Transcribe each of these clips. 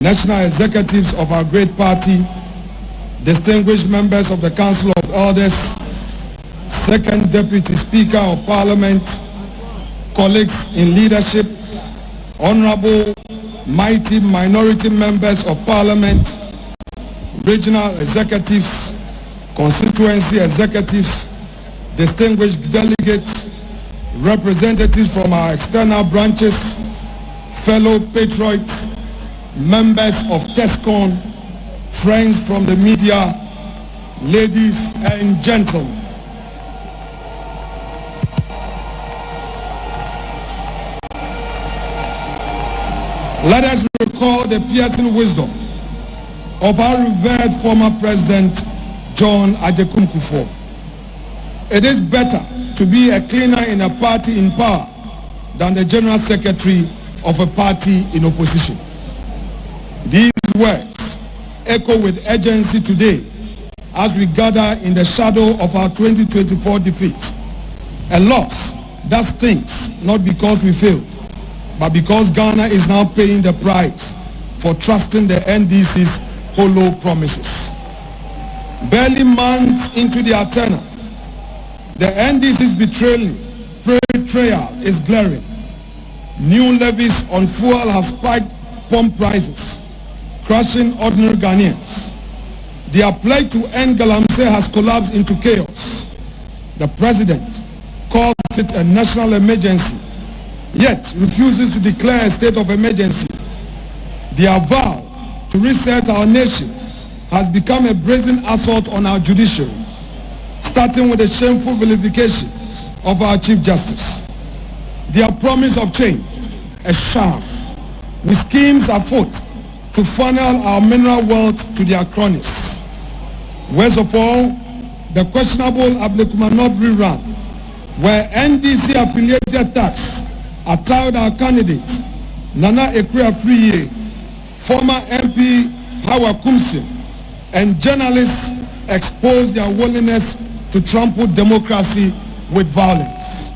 national executives of our great party, distinguished members of the Council of Elders, Second Deputy Speaker of Parliament, colleagues in leadership, honorable mighty minority members of Parliament, regional executives, constituency executives, distinguished delegates, representatives from our external branches, fellow patriots, members of TESCON, friends from the media, ladies and gentlemen. Let us recall the piercing wisdom of our revered former President John Agyekum Kufuor. It is better to be a cleaner in a party in power than the General Secretary of a party in opposition. These words echo with urgency today as we gather in the shadow of our 2024 defeat. A loss that stings not because we failed, but because Ghana is now paying the price for trusting the NDC's hollow promises. Barely months into their tenure, the NDC's betrayal is glaring. New levies on fuel have spiked pump prices, crushing ordinary Ghanaians. Their pledge to end Galamsey has collapsed into chaos. The president calls it a national emergency, yet refuses to declare a state of emergency. Their vow to reset our nation has become a brazen assault on our judiciary, starting with the shameful vilification of our Chief Justice. Their promise of change, a sham, with schemes afoot to funnel our mineral wealth to their cronies. Worst of all, the questionable Ablekumanobri run, where NDC-affiliated tax attacked our candidates, Nana Ekuya-Friye, former MP Hawa Kumsin, and journalists exposed their willingness to trample democracy with violence.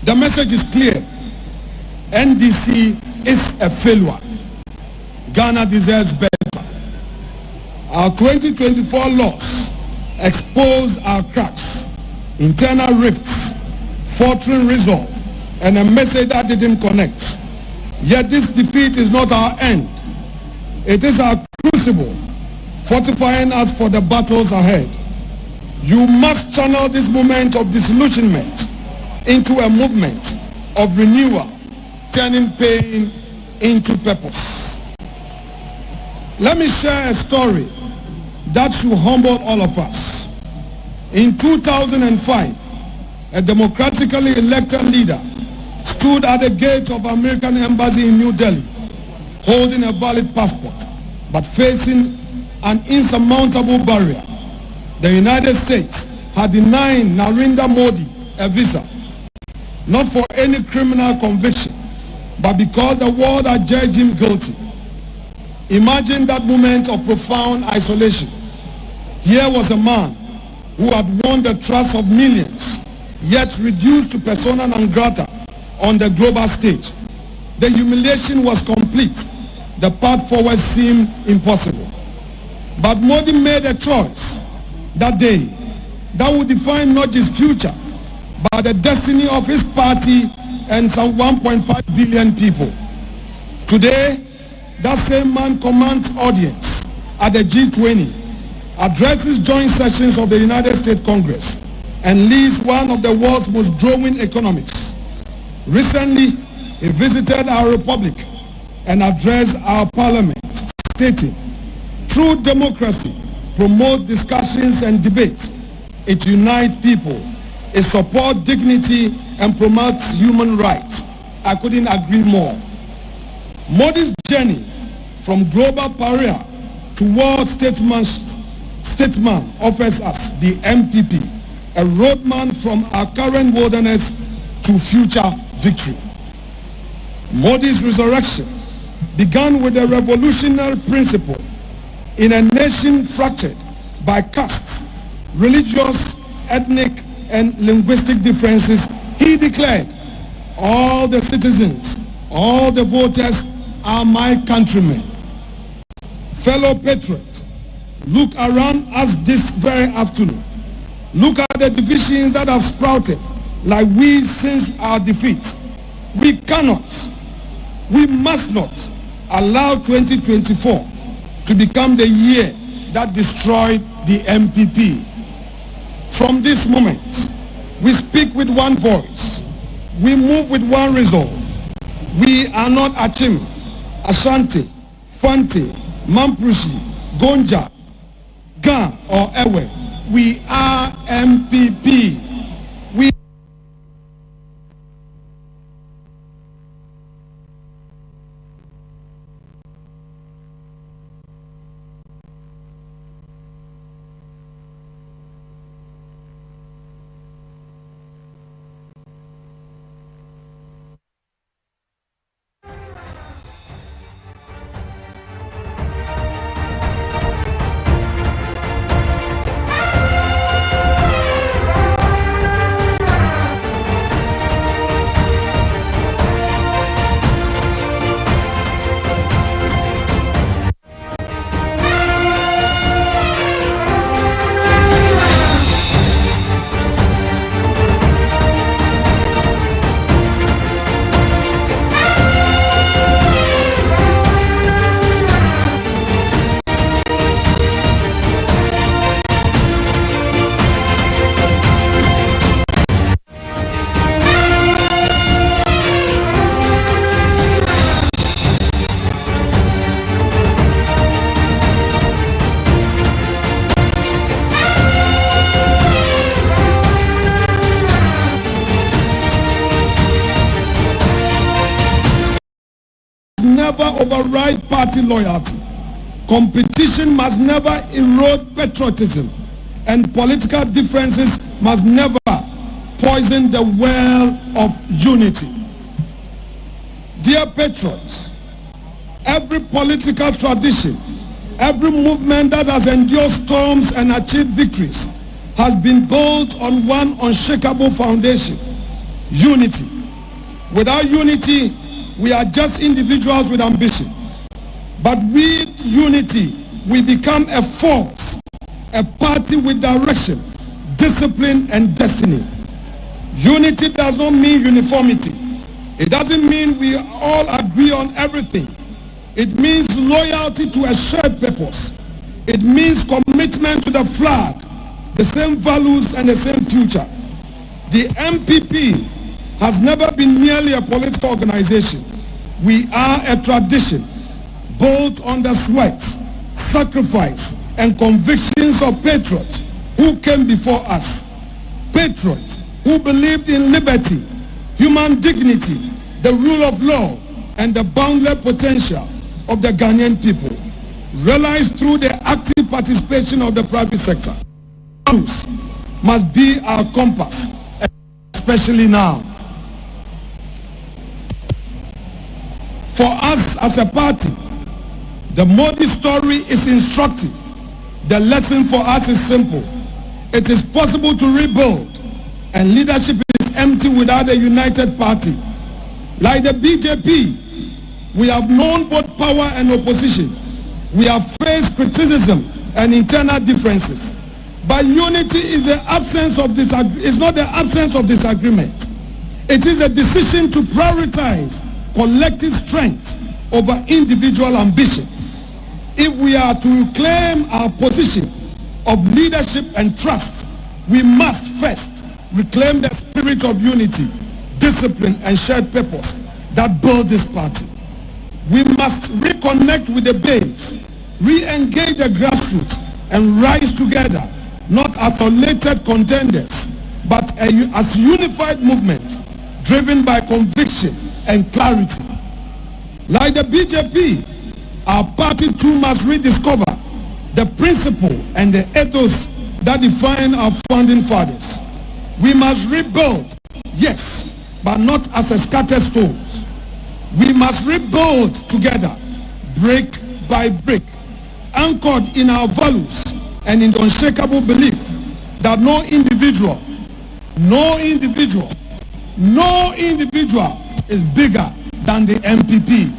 The message is clear. NDC is a failure. Ghana deserves better. Our 2024 loss exposed our cracks, internal rifts, faltering resolve, and a message that didn't connect. Yet this defeat is not our end. It is our crucible, fortifying us for the battles ahead. You must channel this moment of disillusionment into a movement of renewal, turning pain into purpose. Let me share a story that should humble all of us. In 2005, a democratically elected leader stood at the gate of American embassy in New Delhi, holding a valid passport, but facing an insurmountable barrier. The United States had denied Narendra Modi a visa, not for any criminal conviction, but because the world had judged him guilty. Imagine that moment of profound isolation. Here was a man who had won the trust of millions, yet reduced to persona non grata on the global stage. The humiliation was complete. The path forward seemed impossible. But Modi made a choice that day that would define not his future, but the destiny of his party and some 1.5 billion people. Today, that same man commands audience at the G20, addresses joint sessions of the United States Congress, and leads one of the world's most growing economies. Recently, he visited our republic and addressed our parliament, stating, "True democracy promotes discussions and debates. It unites people. It supports dignity and promotes human rights." I couldn't agree more. Modi's journey from global pariah to world statesman offers us, the NPP, a roadmap from our current wilderness to future victory. Modi's resurrection began with a revolutionary principle. In a nation fractured by castes, religious, ethnic, and linguistic differences, he declared all the citizens, all the voters are my countrymen. Fellow patriots, look around us this very afternoon. Look at the divisions that have sprouted like weeds since our defeat. We cannot, we must not allow 2024 to become the year that destroyed the NPP. From this moment, we speak with one voice. We move with one resolve. We are not Achim, Ashanti, Fanti, Mamprushi, Gonja, Ga, or Ewe. We are NPP. We never override party loyalty. Competition must never erode patriotism, and political differences must never poison the well of unity. Dear patriots, every political tradition, every movement that has endured storms and achieved victories has been built on one unshakable foundation: unity. Without unity, we are just individuals with ambition. But with unity, we become a force, a party with direction, discipline, and destiny. Unity does not mean uniformity. It doesn't mean we all agree on everything. It means loyalty to a shared purpose. It means commitment to the flag, the same values, and the same future. The NPP has never been merely a political organization. We are a tradition built on the sweat, sacrifice, and convictions of patriots who came before us. Patriots who believed in liberty, human dignity, the rule of law, and the boundless potential of the Ghanaian people, realized through the active participation of the private sector. Values must be our compass, especially now. For us as a party, the Modi story is instructive. The lesson for us is simple. It is possible to rebuild, and leadership is empty without a united party. Like the BJP, we have known both power and opposition. We have faced criticism and internal differences. But unity is the absence of is not the absence of disagreement. It is a decision to prioritize collective strength over individual ambition. If we are to reclaim our position of leadership and trust, we must first reclaim the spirit of unity, discipline, and shared purpose that build this party. We must reconnect with the base, re-engage the grassroots, and rise together, not as isolated contenders, but as a unified movement driven by conviction and clarity. Like the BJP, our party too must rediscover the principle and the ethos that define our founding fathers. We must rebuild, yes, but not as a scattered stones. We must rebuild together, brick by brick, anchored in our values and in the unshakable belief that no individual is bigger than the NPP.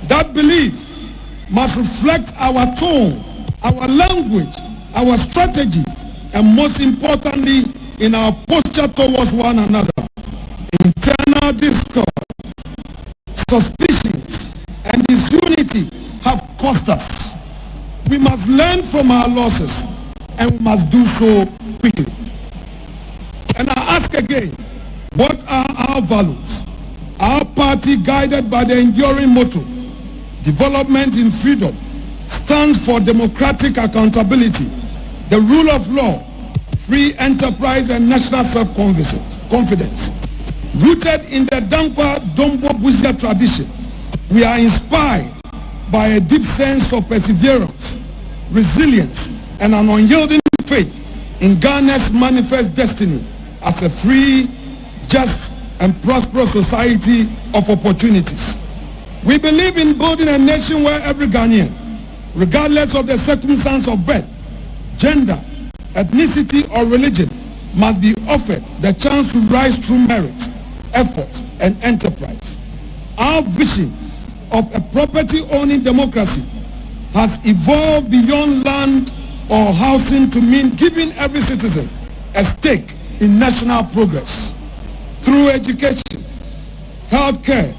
That belief must reflect our tone, our language, our strategy, and most importantly, in our posture towards one another. Internal discord, suspicions, and disunity have cost us. We must learn from our losses, and we must do so quickly. And I ask again, what are our values? Our party, guided by the enduring motto, development in freedom, stands for democratic accountability, the rule of law, free enterprise, and national self-confidence. Rooted in the Dankwa Dombo Buzia tradition, we are inspired by a deep sense of perseverance, resilience, and an unyielding faith in Ghana's manifest destiny as a free, just, and prosperous society of opportunities. We believe in building a nation where every Ghanaian, regardless of the circumstance of birth, gender, ethnicity, or religion, must be offered the chance to rise through merit, effort, and enterprise. Our vision of a property-owning democracy has evolved beyond land or housing to mean giving every citizen a stake in national progress through education, healthcare,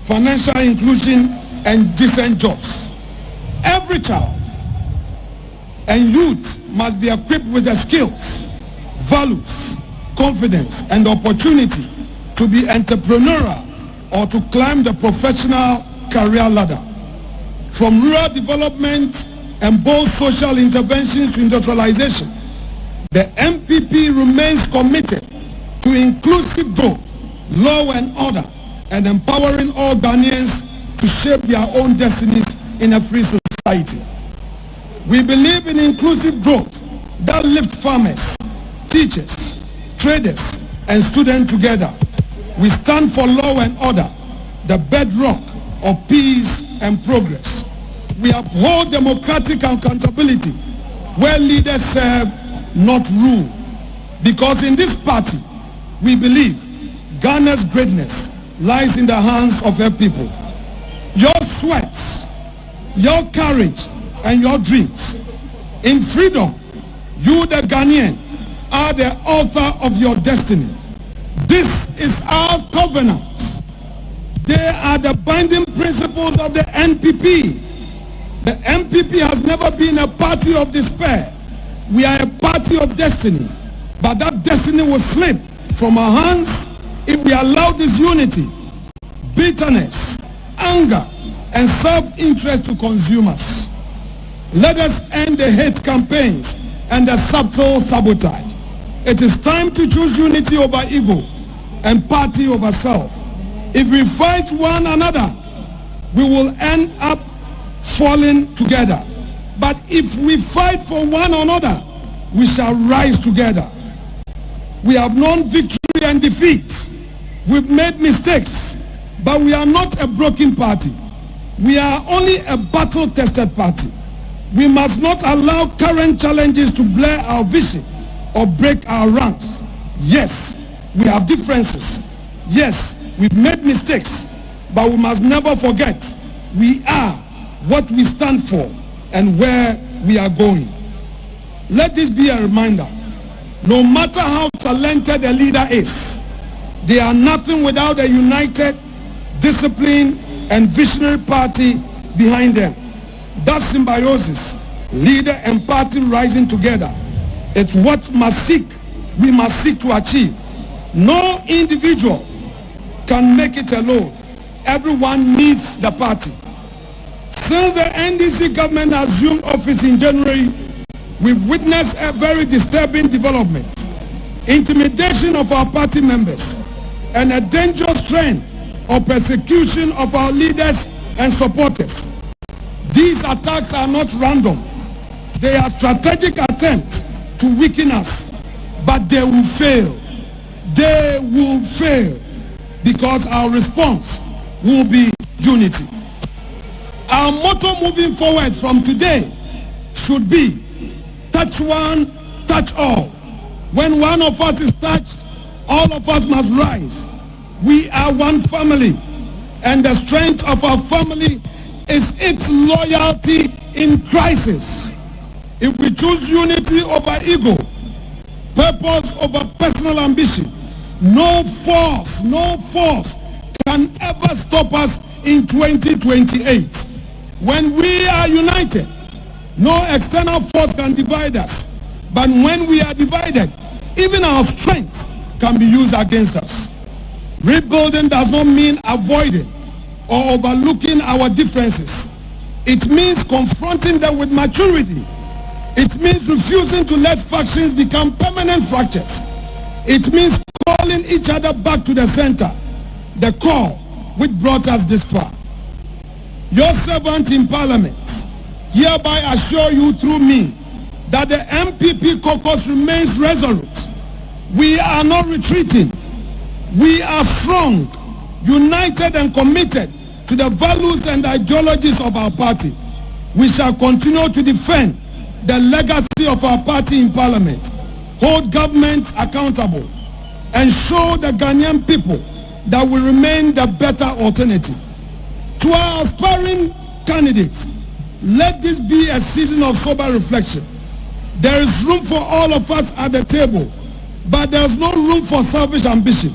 financial inclusion, and decent jobs. Every child and youth must be equipped with the skills, values, confidence, and opportunity to be entrepreneurial or to climb the professional career ladder. From rural development and bold social interventions to industrialization, the NPP remains committed to inclusive growth, law and order, and empowering all Ghanaians to shape their own destinies in a free society. We believe in inclusive growth that lifts farmers, teachers, traders, and students together. We stand for law and order, the bedrock of peace and progress. We uphold democratic accountability where leaders serve, not rule. Because in this party, we believe Ghana's greatness lies in the hands of her people. Your sweats, your courage, and your dreams. In freedom, you, the Ghanaian, are the author of your destiny. This is our covenant. They are the binding principles of the NPP. The NPP has never been a party of despair. We are a party of destiny. But that destiny will slip from our hands if we allow disunity, bitterness, anger, and self-interest to consume us. Let us end the hate campaigns and the subtle sabotage. It is time to choose unity over ego and party over self. If we fight one another, we will end up falling together. But if we fight for one another, we shall rise together. We have known victory and defeat. We've made mistakes, but we are not a broken party. We are only a battle-tested party. We must not allow current challenges to blur our vision or break our ranks. Yes, we have differences. Yes, we've made mistakes, but we must never forget we are what we stand for and where we are going. Let this be a reminder. No matter how talented a leader is, they are nothing without a united, disciplined, and visionary party behind them. That symbiosis, leader and party rising together, it's what we must seek to achieve. No individual can make it alone. Everyone needs the party. Since the NDC government assumed office in January, we've witnessed a very disturbing development. Intimidation of our party members and a dangerous trend of persecution of our leaders and supporters. These attacks are not random. They are strategic attempts to weaken us, but they will fail. They will fail because our response will be unity. Our motto moving forward from today should be touch one, touch all. When one of us is touched, all of us must rise. We are one family, and the strength of our family is its loyalty in crisis. If we choose unity over ego, purpose over personal ambition, no force can ever stop us in 2028. When we are united, no external force can divide us. But when we are divided, even our strength can be used against us. Rebuilding does not mean avoiding or overlooking our differences. It means confronting them with maturity. It means refusing to let factions become permanent fractures. It means calling each other back to the center, the core which brought us this far. Your servant in Parliament hereby assure you through me that the NPP caucus remains resolute. We are not retreating. We are strong, united and committed to the values and ideologies of our party. We shall continue to defend the legacy of our party in Parliament, hold government accountable, and show the Ghanaian people that we remain the better alternative. To our aspiring candidates, let this be a season of sober reflection. There is room for all of us at the table, but there is no room for selfish ambition.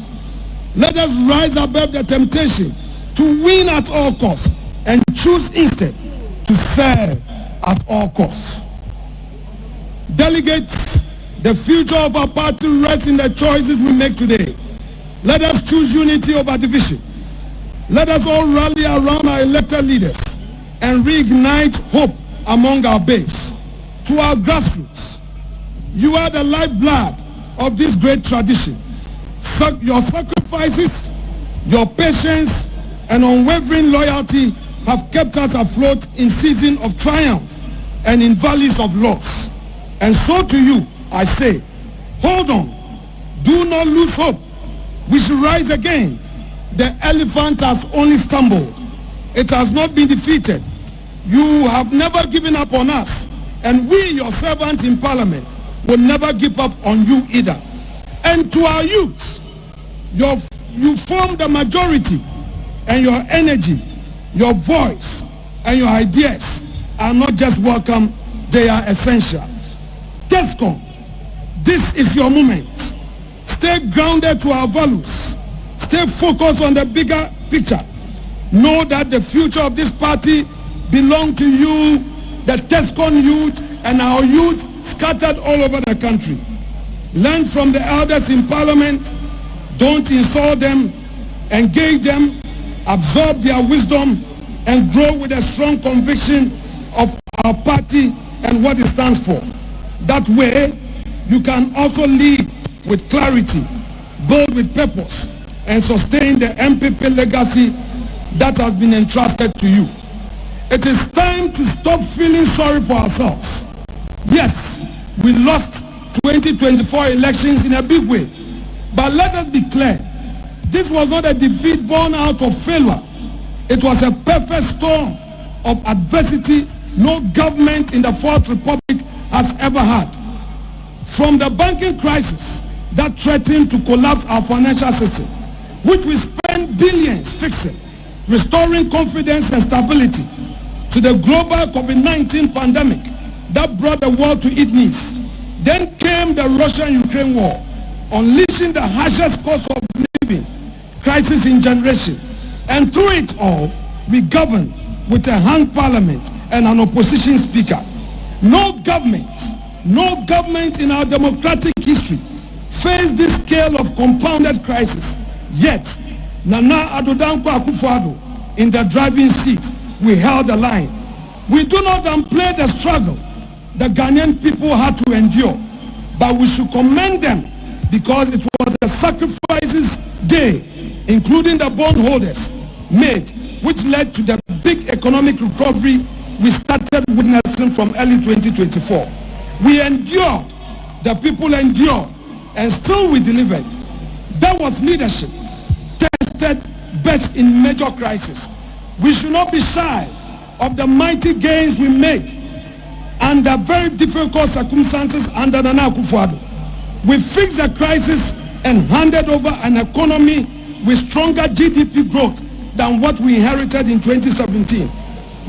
Let us rise above the temptation to win at all costs and choose instead to serve at all costs. Delegates, the future of our party rests in the choices we make today. Let us choose unity over division. Let us all rally around our elected leaders and reignite hope among our base. To our grassroots, you are the lifeblood of this great tradition. Your sacrifices, your patience, and unwavering loyalty have kept us afloat in seasons of triumph and in valleys of loss. And so to you, I say, hold on. Do not lose hope. We shall rise again. The elephant has only stumbled. It has not been defeated. You have never given up on us. And we, your servants in Parliament, will never give up on you either. And to our youth, you form the majority, and your energy, your voice, and your ideas are not just welcome, they are essential. TESCOM, this is your moment. Stay grounded to our values. Stay focused on the bigger picture. Know that the future of this party belongs to you, the TESCOM youth, and our youth scattered all over the country. Learn from the elders in Parliament. Don't insult them. Engage them. Absorb their wisdom and grow with a strong conviction of our party and what it stands for. That way, you can also lead with clarity, build with purpose, and sustain the NPP legacy that has been entrusted to you. It is time to stop feeling sorry for ourselves. Yes, we lost 2024 elections in a big way, but let us be clear. This was not a defeat born out of failure. It was a perfect storm of adversity no government in the Fourth Republic has ever had. From the banking crisis that threatened to collapse our financial system, which we spent billions fixing, restoring confidence and stability, to the global COVID-19 pandemic that brought the world to its knees. Then came the Russia-Ukraine war, unleashing the harshest cost of living crisis in generation. And through it all, we governed with a hung parliament and an opposition speaker. No government in our democratic history faced this scale of compounded crisis. Yet, Nana Addo Dankwa Akufo-Addo in the driving seat, we held the line. We do not downplay the struggle the Ghanaian people had to endure, but we should commend them because it was the sacrifices they, including the bondholders, made, which led to the big economic recovery we started witnessing from early 2024. We endured, the people endured, and still we delivered. That was leadership, tested best in major crisis. We should not be shy of the mighty gains we made under very difficult circumstances under Nana Akufo-Addo. We fixed the crisis and handed over an economy with stronger GDP growth than what we inherited in 2017.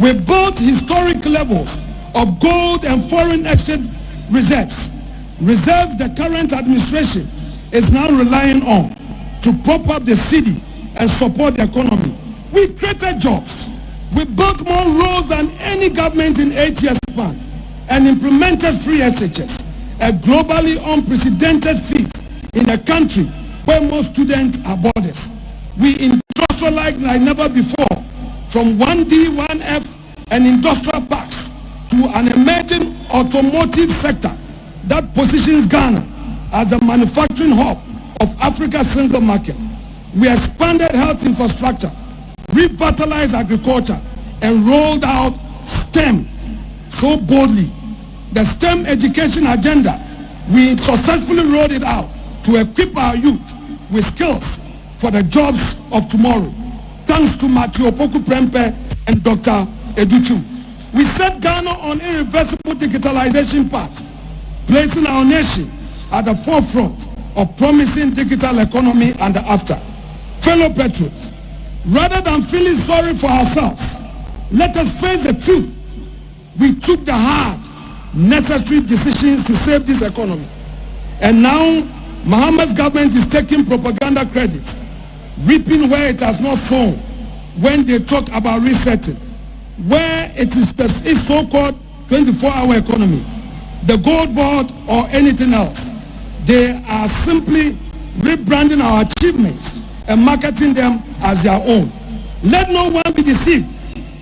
We built historic levels of gold and foreign exchange reserves the current administration is now relying on to prop up the city and support the economy. We created jobs. We built more roads than any government in 8 years span and implemented free SHS, a globally unprecedented feat in a country where most students are boarders. We industrialized like never before, from 1D, 1F and industrial parks to an emerging automotive sector that positions Ghana as a manufacturing hub of Africa's single market. We expanded health infrastructure, revitalized agriculture, and rolled out STEM so boldly. The STEM education agenda, we successfully rolled it out to equip our youth with skills for the jobs of tomorrow, thanks to Matthew Opoku Prempeh and Dr. Educhu. We set Ghana on irreversible digitalization path, placing our nation at the forefront of promising digital economy and after. Fellow patriots, rather than feeling sorry for ourselves, let us face the truth. We took the hard, necessary decisions to save this economy. And now, Muhammad's government is taking propaganda credit, reaping where it has not sown when they talk about resetting, where it is the so-called 24-hour economy, the gold board or anything else. They are simply rebranding our achievements and marketing them as their own. Let no one be deceived.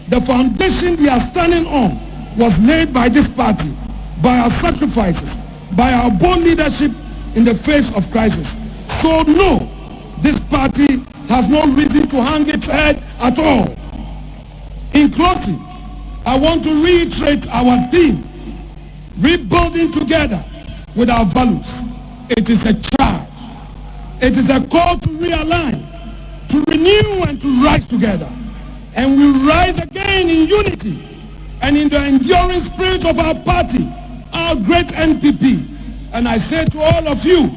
The foundation they are standing on was laid by this party, by our sacrifices, by our bold leadership in the face of crisis. So no, this party has no reason to hang its head at all. In closing, I want to reiterate our theme, rebuilding together with our values. It is a charge. It is a call to realign, to renew and to rise together. And we rise again in unity and in the enduring spirit of our party, our great NPP. And I say to all of you,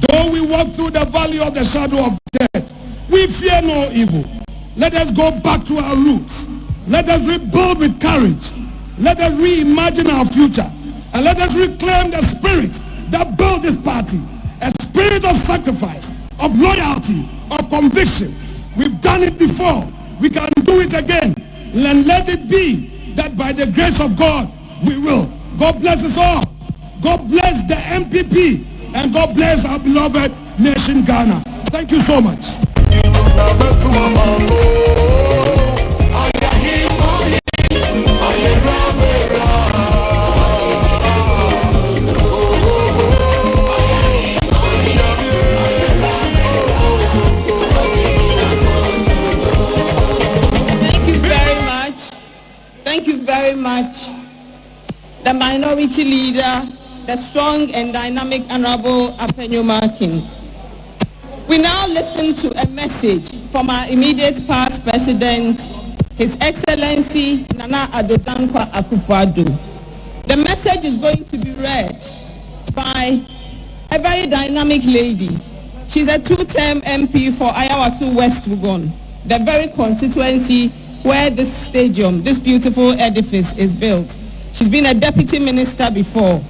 though we walk through the valley of the shadow of death, we fear no evil. Let us go back to our roots. Let us rebuild with courage. Let us reimagine our future. And let us reclaim the spirit that built this party. A spirit of sacrifice, of loyalty, of conviction. We've done it before. We can do it again. And let it be that by the grace of God, we will. God bless us all. God bless the NPP. And God bless our beloved nation, Ghana. Thank you so much. Thank you very much, the minority leader, the strong and dynamic Honorable Apenyo Markin. We now listen to a message from our immediate past president, His Excellency Nana Addo Dankwa Akufo-Addo. The message is going to be read by a very dynamic lady. She's a two-term MP for Ayawasu West Wugon, the very constituency where this stadium, this beautiful edifice is built. She's been a deputy minister before.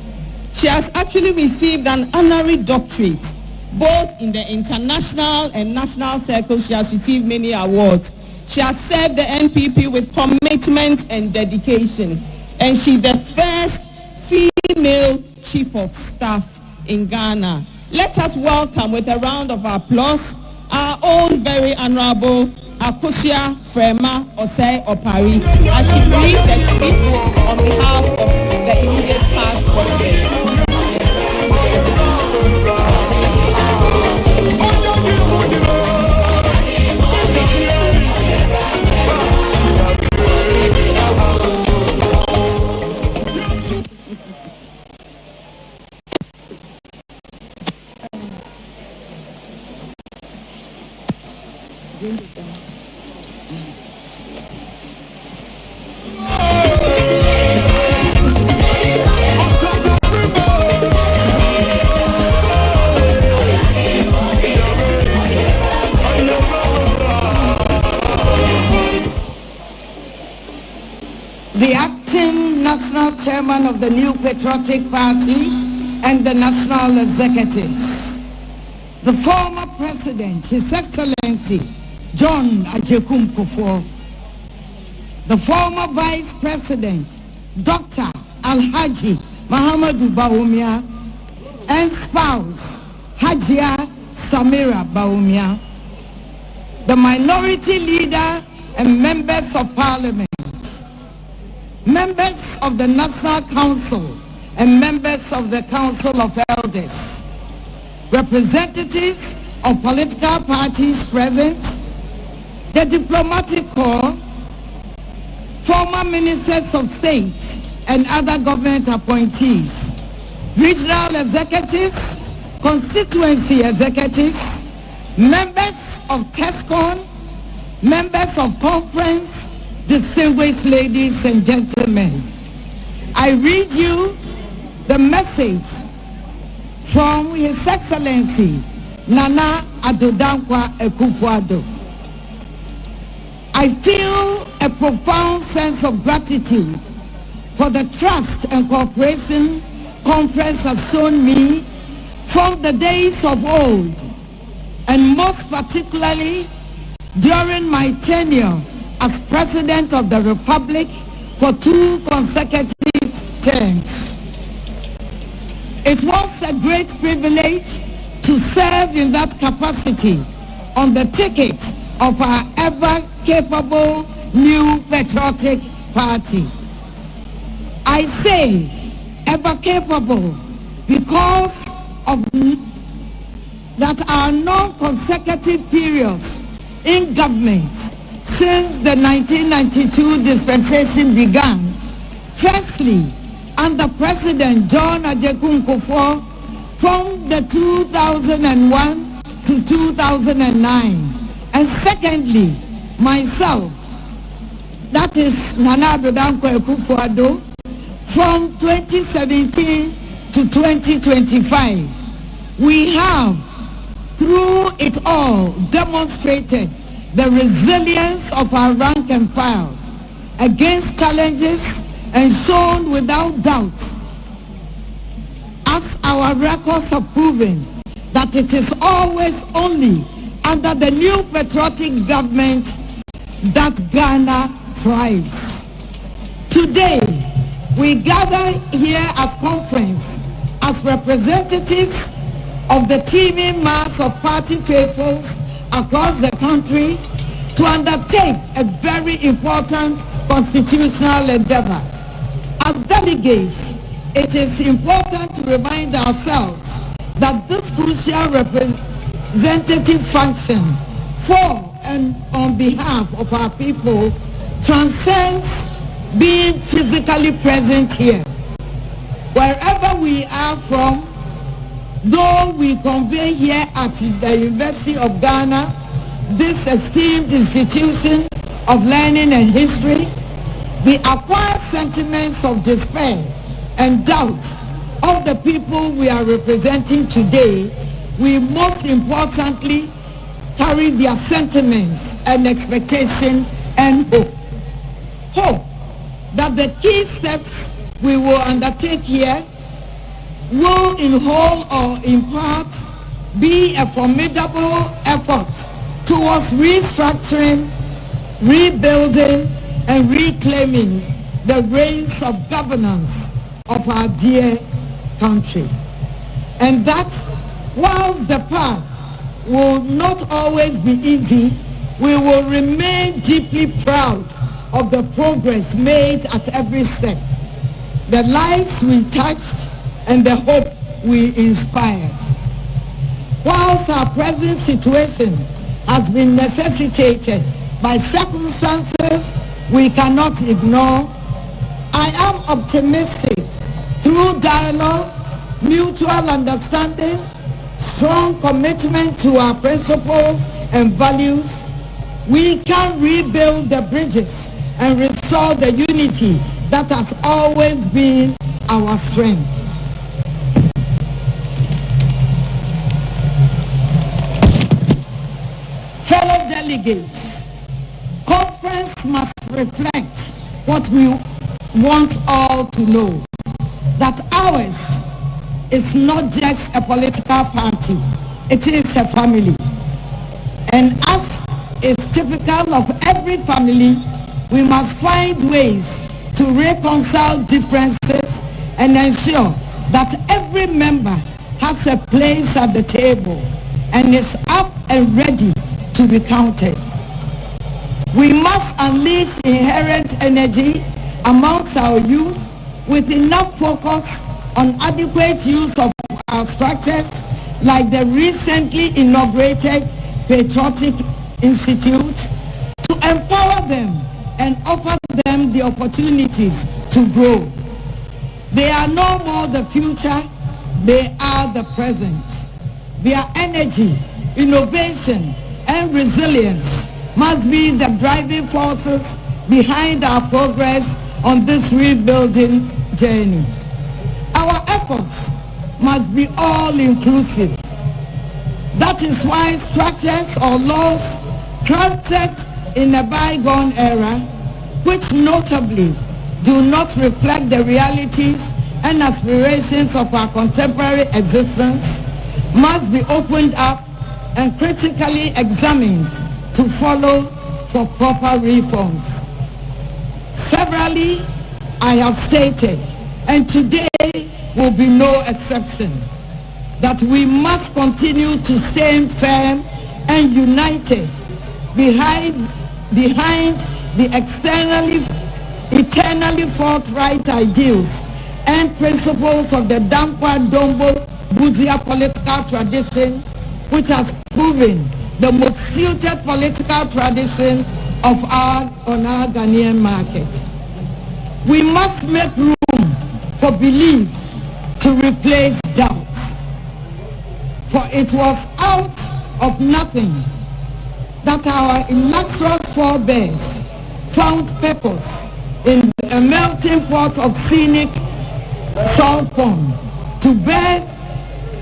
She has actually received an honorary doctorate, both in the international and national circles. She has received many awards. She has served the NPP with commitment and dedication. And she's the first female chief of staff in Ghana. Let us welcome with a round of applause our own very honorable Akosia Frema Osei Opari as she reads a speech on behalf of the immediate past president. the acting national chairman of the New Patriotic Party and the national executives, the former president, His Excellency John Agyekum Kufuor, the former vice president, Dr. Alhaji Mahamadou Bawumia, and spouse, Hajia Samira Bawumia, the minority leader and members of parliament, members of the National Council and members of the Council of Elders, representatives of political parties present, the diplomatic corps, former ministers of state and other government appointees, regional executives, constituency executives, members of TESCON, members of conference, distinguished ladies and gentlemen. I read you the message from His Excellency Nana Addo Dankwa Akufo-Addo. I feel a profound sense of gratitude for the trust and cooperation conference has shown me from the days of old, and most particularly during my tenure as President of the Republic for 2 consecutive terms. It was a great privilege to serve in that capacity on the ticket of our ever-capable New Patriotic Party. I say ever-capable because of that our non-consecutive periods in government since the 1992 dispensation began, firstly under President John Agyekum Kufuor from the 2001 to 2009, and secondly myself, that is Nana Addo Dankwa Akufo-Addo, from 2017 to 2025. We have through it all demonstrated the resilience of our rank and file against challenges and shown without doubt, as our records have proven, that it is always only under the new patriotic government that Ghana thrives. Today, we gather here at conference as representatives of the teeming mass of party faithfuls across the country to undertake a very important constitutional endeavor. As delegates, it is important to remind ourselves that this crucial representative function for and on behalf of our people transcends being physically present here. Wherever we are from, though we convene here at the University of Ghana, this esteemed institution of learning and history, the acquired sentiments of despair and doubt of the people we are representing today, we most importantly carry their sentiments and expectation and hope. Hope that the key steps we will undertake here will in whole or in part be a formidable effort towards restructuring, rebuilding, and reclaiming the reins of governance of our dear country. And that whilst the path will not always be easy, we will remain deeply proud of the progress made at every step, the lives we touched, and the hope we inspired. Whilst our present situation has been necessitated by circumstances we cannot ignore, I am optimistic through dialogue, mutual understanding, strong commitment to our principles and values, we can rebuild the bridges and restore the unity that has always been our strength. Fellow delegates, conference must reflect what we want all to know that ours is not just a political party, it is a family. And as is typical of every family, we must find ways to reconcile differences and ensure that every member has a place at the table and is up and ready to be counted. We must unleash inherent energy amongst our youth with enough focus on adequate use of our structures like the recently inaugurated Patriotic Institute to empower them and offer them the opportunities to grow. They are no more the future, they are the present. Their energy, innovation, and resilience must be the driving forces behind our progress on this rebuilding journey. Our efforts must be all-inclusive. That is why structures or laws crafted in a bygone era, which notably do not reflect the realities and aspirations of our contemporary existence, must be opened up and critically examined to follow for proper reforms. Severally, I have stated, and today will be no exception, that we must continue to stand firm and united behind the eternally forthright ideals and principles of the Dankwa Dombo Buzia political tradition, which has proven the most suited political tradition on our Ghanaian market. We must make room for belief to replace doubt. For it was out of nothing that our illustrious forebears found purpose in a melting pot of scenic salt pond to bear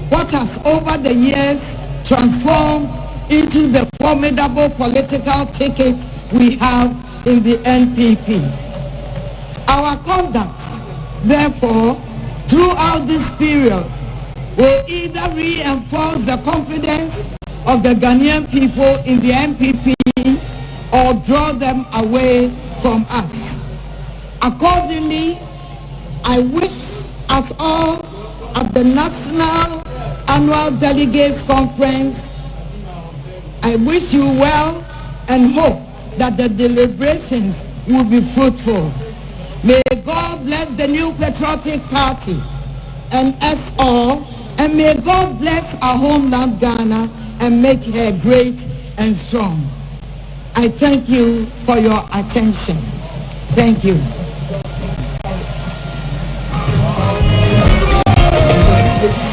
what has over the years transformed into the formidable political ticket we have in the NPP. Our conduct, therefore, throughout this period will either reinforce the confidence of the Ghanaian people in the NPP or draw them away from us. Accordingly, I wish us all at the National Annual Delegates Conference, I wish you well and hope that the deliberations will be fruitful. May God bless the new patriotic party and us all, and may God bless our homeland Ghana and make her great and strong. I thank you for your attention. Thank you.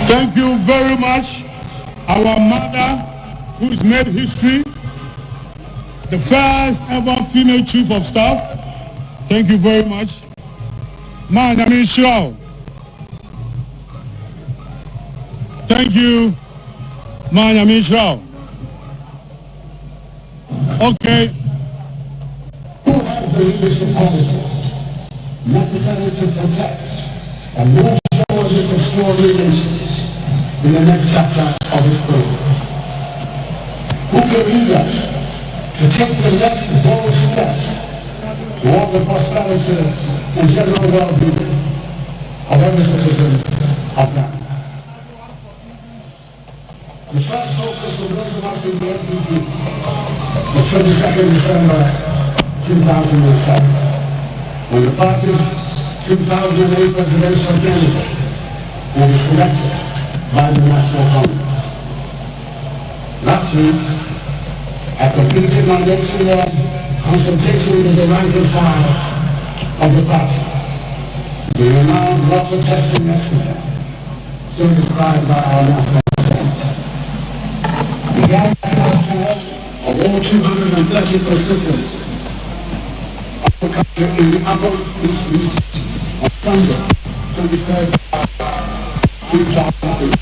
Thank you very much. Our mother, who's made history, the first ever female chief of staff. Thank you very much. Man, I mean, sure. Thank you, man, I mean, sure. Okay. Who has the leadership policy necessary to protect and move forward this extraordinary nation in the next chapter of its progress? Who can lead us to take the next bold steps toward the prosperity and general well-being of every citizen of Ghana? The first focus for those of us in the NPP is 22nd December 2007, when the party's 2008 presidential candidate will be selected by the National Congress. Last week, a completed nomination-led consultation with the rank and file of the party, the renowned water testing exercise, so described by our national president. The outcome of all 230 constituents of the country in the Upper East region on Sunday, 23rd 2008.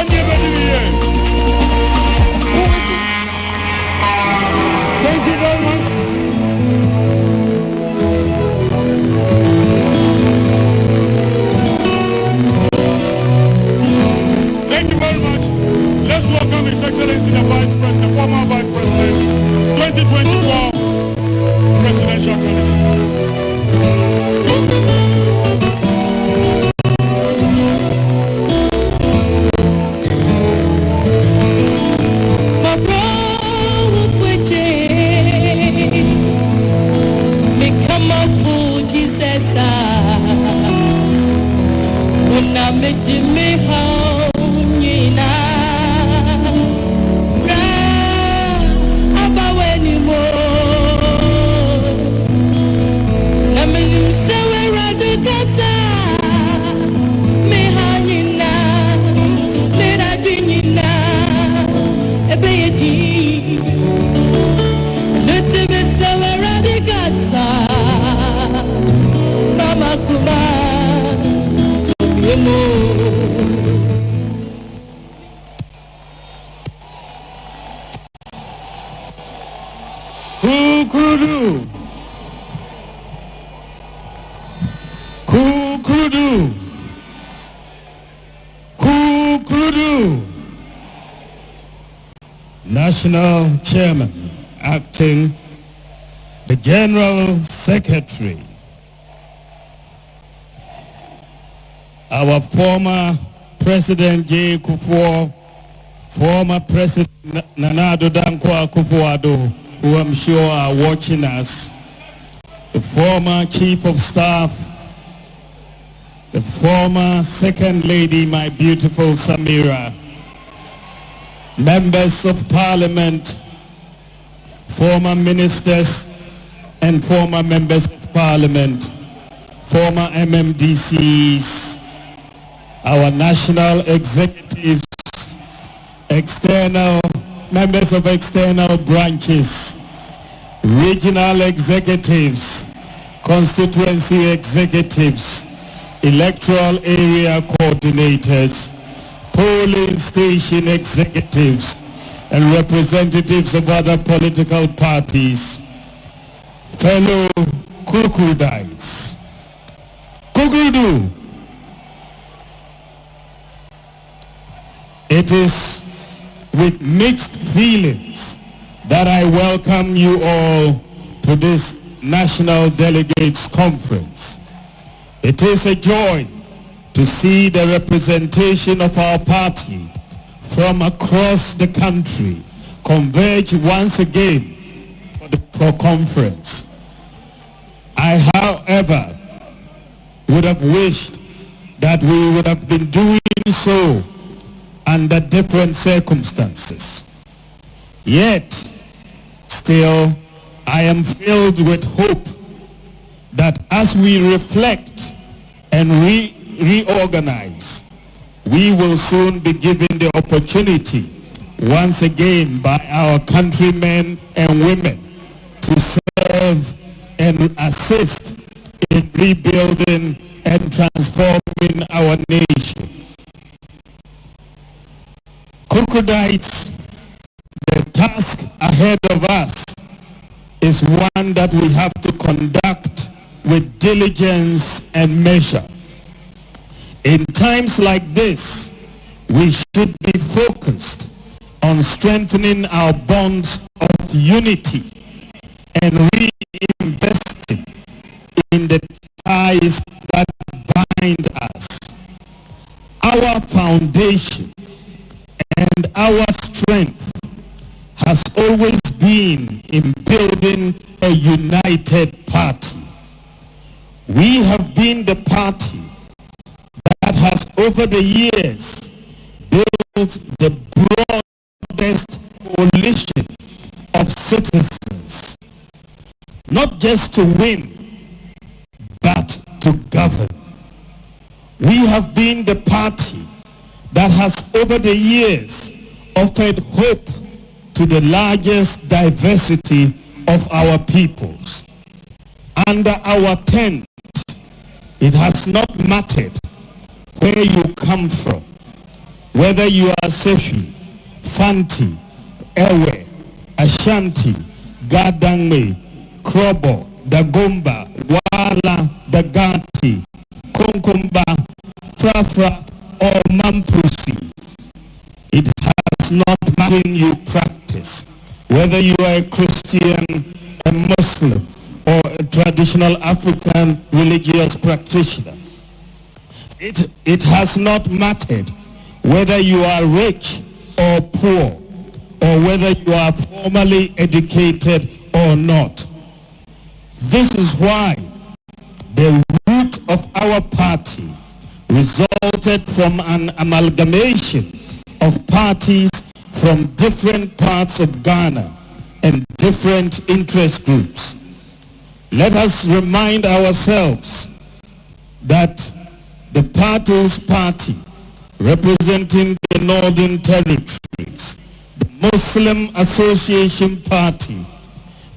NPP. Thank you very much. Thank you very much. Let's welcome His Excellency the Vice President, the former Vice President, 2024 presidential candidate. National Chairman, Acting the General Secretary, our former President J. Kufuor, former President Nana Addo Dankwa Akufo-Addo, who I'm sure are watching us, the former Chief of Staff, the former Second Lady, my beautiful Samira, members of Parliament, former ministers and former members of Parliament, former MMDCs, our national executives, external members of external branches, regional executives, constituency executives, electoral area coordinators, polling station executives, and representatives of other political parties, fellow Kukudites. Kukudu. It is with mixed feelings that I welcome you all to this National Delegates Conference. It is a joy to see the representation of our party from across the country converge once again for conference. I, however, would have wished that we would have been doing so under different circumstances. Yet, still, I am filled with hope that as we reflect and reorganize, we will soon be given the opportunity once again by our countrymen and women to serve and assist in rebuilding and transforming our nation. Crocodites, the task ahead of us is one that we have to conduct with diligence and measure. In times like this, we should be focused on strengthening our bonds of unity and reinvesting in the ties that bind us. Our foundation and our strength has always been in building a united party. We have been the party that has over the years built the broadest coalition of citizens, not just to win, but to govern. We have been the party that has over the years offered hope to the largest diversity of our peoples. Under our tent, it has not mattered where you come from, whether you are Sefi, Fanti, Ewe, Ashanti, Gadangme, Krobo, Dagomba, Wala, Dagati, Konkomba, Frafra, or Mampusi. It has not mattered you practice, whether you are a Christian, a Muslim, or a traditional African religious practitioner. It has not mattered whether you are rich or poor, or whether you are formally educated or not. This is why the root of our party resulted from an amalgamation of parties from different parts of Ghana and different interest groups. Let us remind ourselves that the People's Party, representing the Northern Territories, the Muslim Association Party,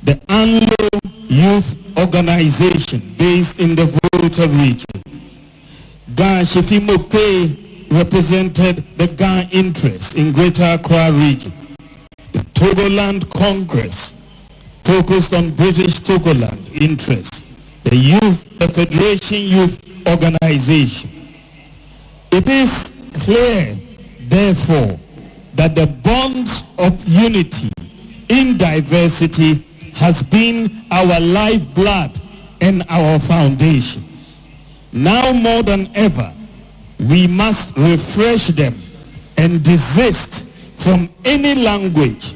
the Anglo Youth Organization based in the Volta region, Ga Shefimope represented the Ga interests in Greater Accra region. The Togoland Congress focused on British Togoland interests. The Federation Youth Organization. It is clear, therefore, that the bonds of unity in diversity has been our lifeblood and our foundation. Now more than ever, we must refresh them and desist from any language,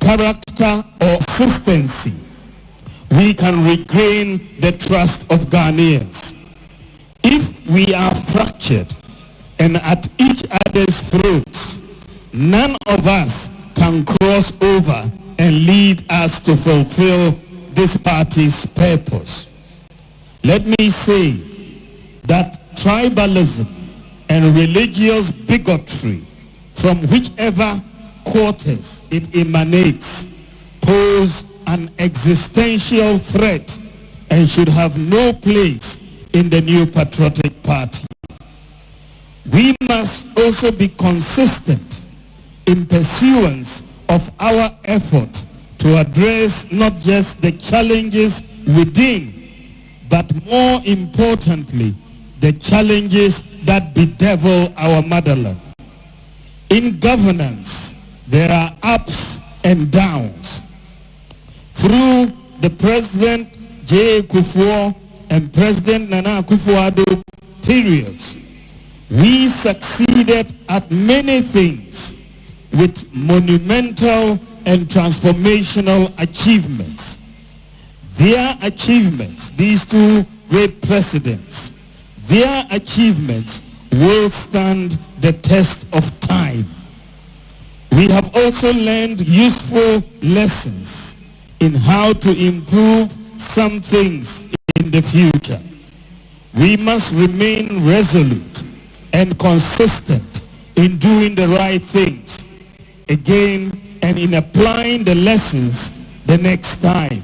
character, or consistency. We can regain the trust of Ghanaians. If we are fractured and at each other's throats, none of us can cross over and lead us to fulfill this party's purpose. Let me say that tribalism and religious bigotry, from whichever quarters it emanates, pose an existential threat and should have no place in the new patriotic party. We must also be consistent in pursuance of our effort to address not just the challenges within, but more importantly, the challenges that bedevil our motherland. In governance, there are ups and downs. Through the President J. Kufuor and President Nana Akufo-Addo periods, we succeeded at many things with monumental and transformational achievements. Their achievements, these two great presidents, their achievements will stand the test of time. We have also learned useful lessons in how to improve some things in the future. We must remain resolute and consistent in doing the right things again and in applying the lessons the next time.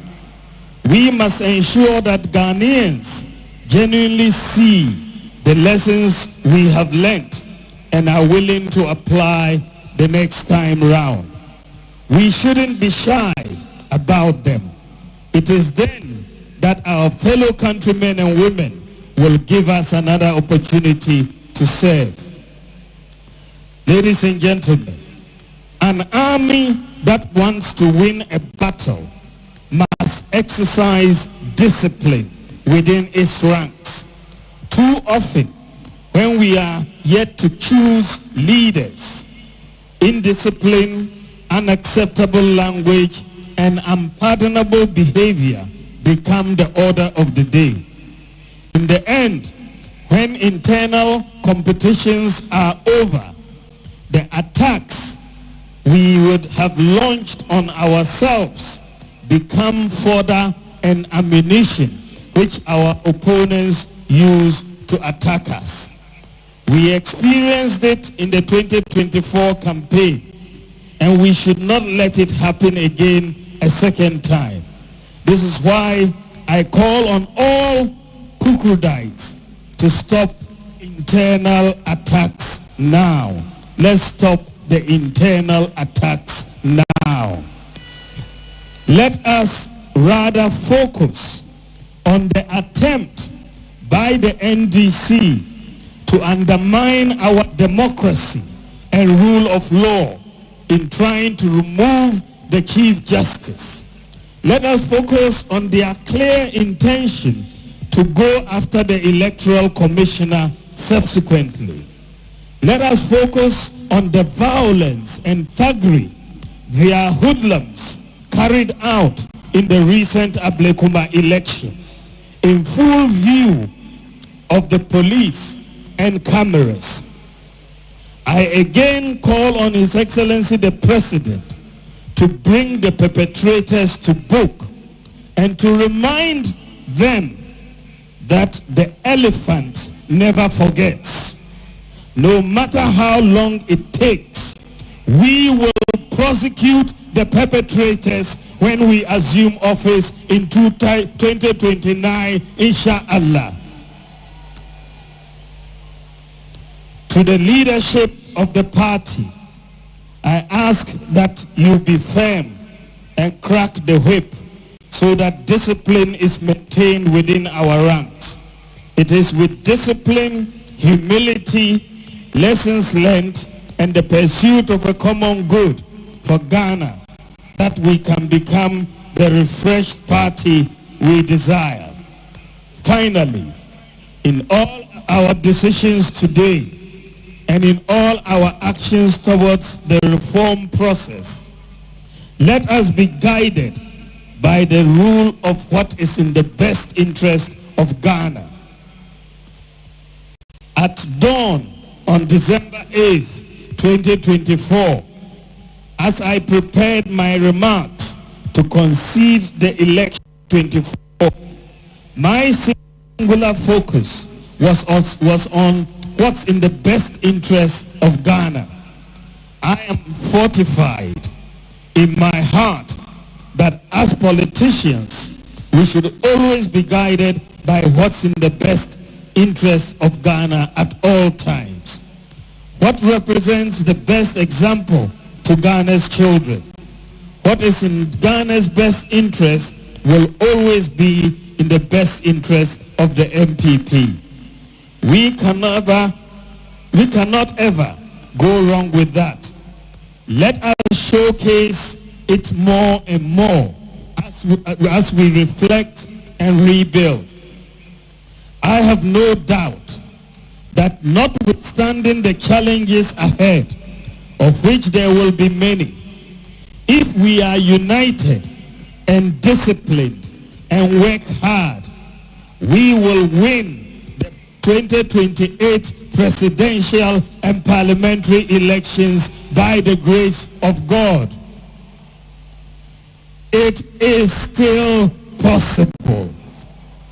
We must ensure that Ghanaians genuinely see the lessons we have learned and are willing to apply the next time round. We shouldn't be shy about them. It is then that our fellow countrymen and women will give us another opportunity to serve. Ladies and gentlemen, an army that wants to win a battle must exercise discipline within its ranks. Too often, when we are yet to choose leaders, indiscipline, unacceptable language, and unpardonable behavior become the order of the day. In the end, when internal competitions are over, the attacks we would have launched on ourselves become fodder and ammunition which our opponents use to attack us. We experienced it in the 2024 campaign, and we should not let it happen again a second time. This is why I call on all Kukrudites to stop internal attacks now. Let's stop the internal attacks now. Let us rather focus on the attempt by the NDC to undermine our democracy and rule of law in trying to remove the Chief Justice. Let us focus on their clear intention to go after the Electoral Commissioner subsequently. Let us focus on the violence and thuggery their hoodlums carried out in the recent Ablekuma election in full view of the police and cameras. I again call on His Excellency the President to bring the perpetrators to book and to remind them that the elephant never forgets. No matter how long it takes, we will prosecute the perpetrators when we assume office in 2029, inshallah. To the leadership of the party, I ask that you be firm and crack the whip so that discipline is maintained within our ranks. It is with discipline, humility, lessons learned, and the pursuit of a common good for Ghana that we can become the refreshed party we desire. Finally, in all our decisions today and in all our actions towards the reform process, let us be guided by the rule of what is in the best interest of Ghana. At dawn on December 8th, 2024, as I prepared my remarks to concede the election 24, my singular focus was on what's in the best interest of Ghana. I am fortified in my heart that as politicians, we should always be guided by what's in the best interest of Ghana at all times. What represents the best example to Ghana's children? What is in Ghana's best interest will always be in the best interest of the NPP. We cannot ever go wrong with that. Let us showcase it more and more as we reflect and rebuild. I have no doubt that notwithstanding the challenges ahead, of which there will be many, if we are united and disciplined and work hard, we will win the 2028 presidential and parliamentary elections by the grace of God. It is still possible.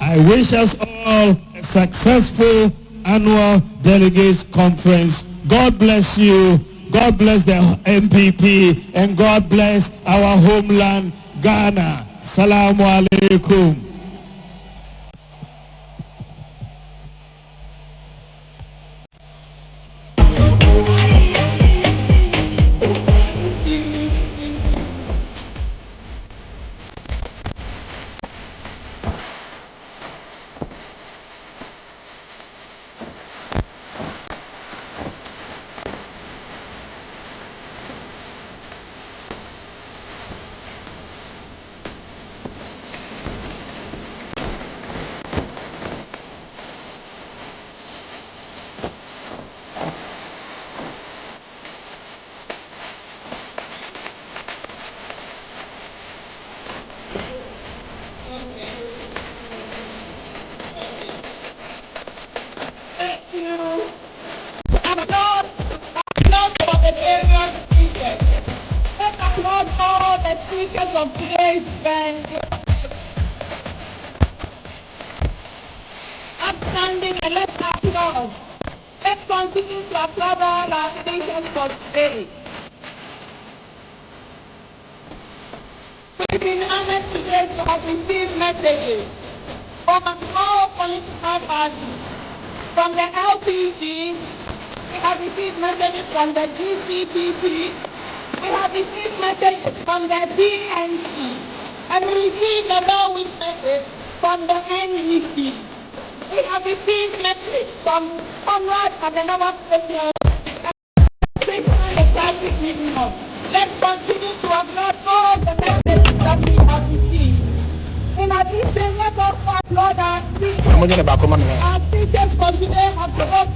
I wish us all a successful annual Delegates Conference. God bless you. God bless the NPP, and God bless our homeland, Ghana. Assalamu alaikum. Of today's event, upstanding, and let's applaud. Let's continue to applaud all our speakers for today. We've been honored today to have received messages from all political parties, from the LPG, we have received messages from the GCPP, we have received messages from the BNC, and we received a well-wish message from the NPP. We have received message from Conrad Adenauer President, Christian Democratic Union. Let's continue to applaud all the messages that we have received. In addition, let us applaud our speakers. Our speakers for today have told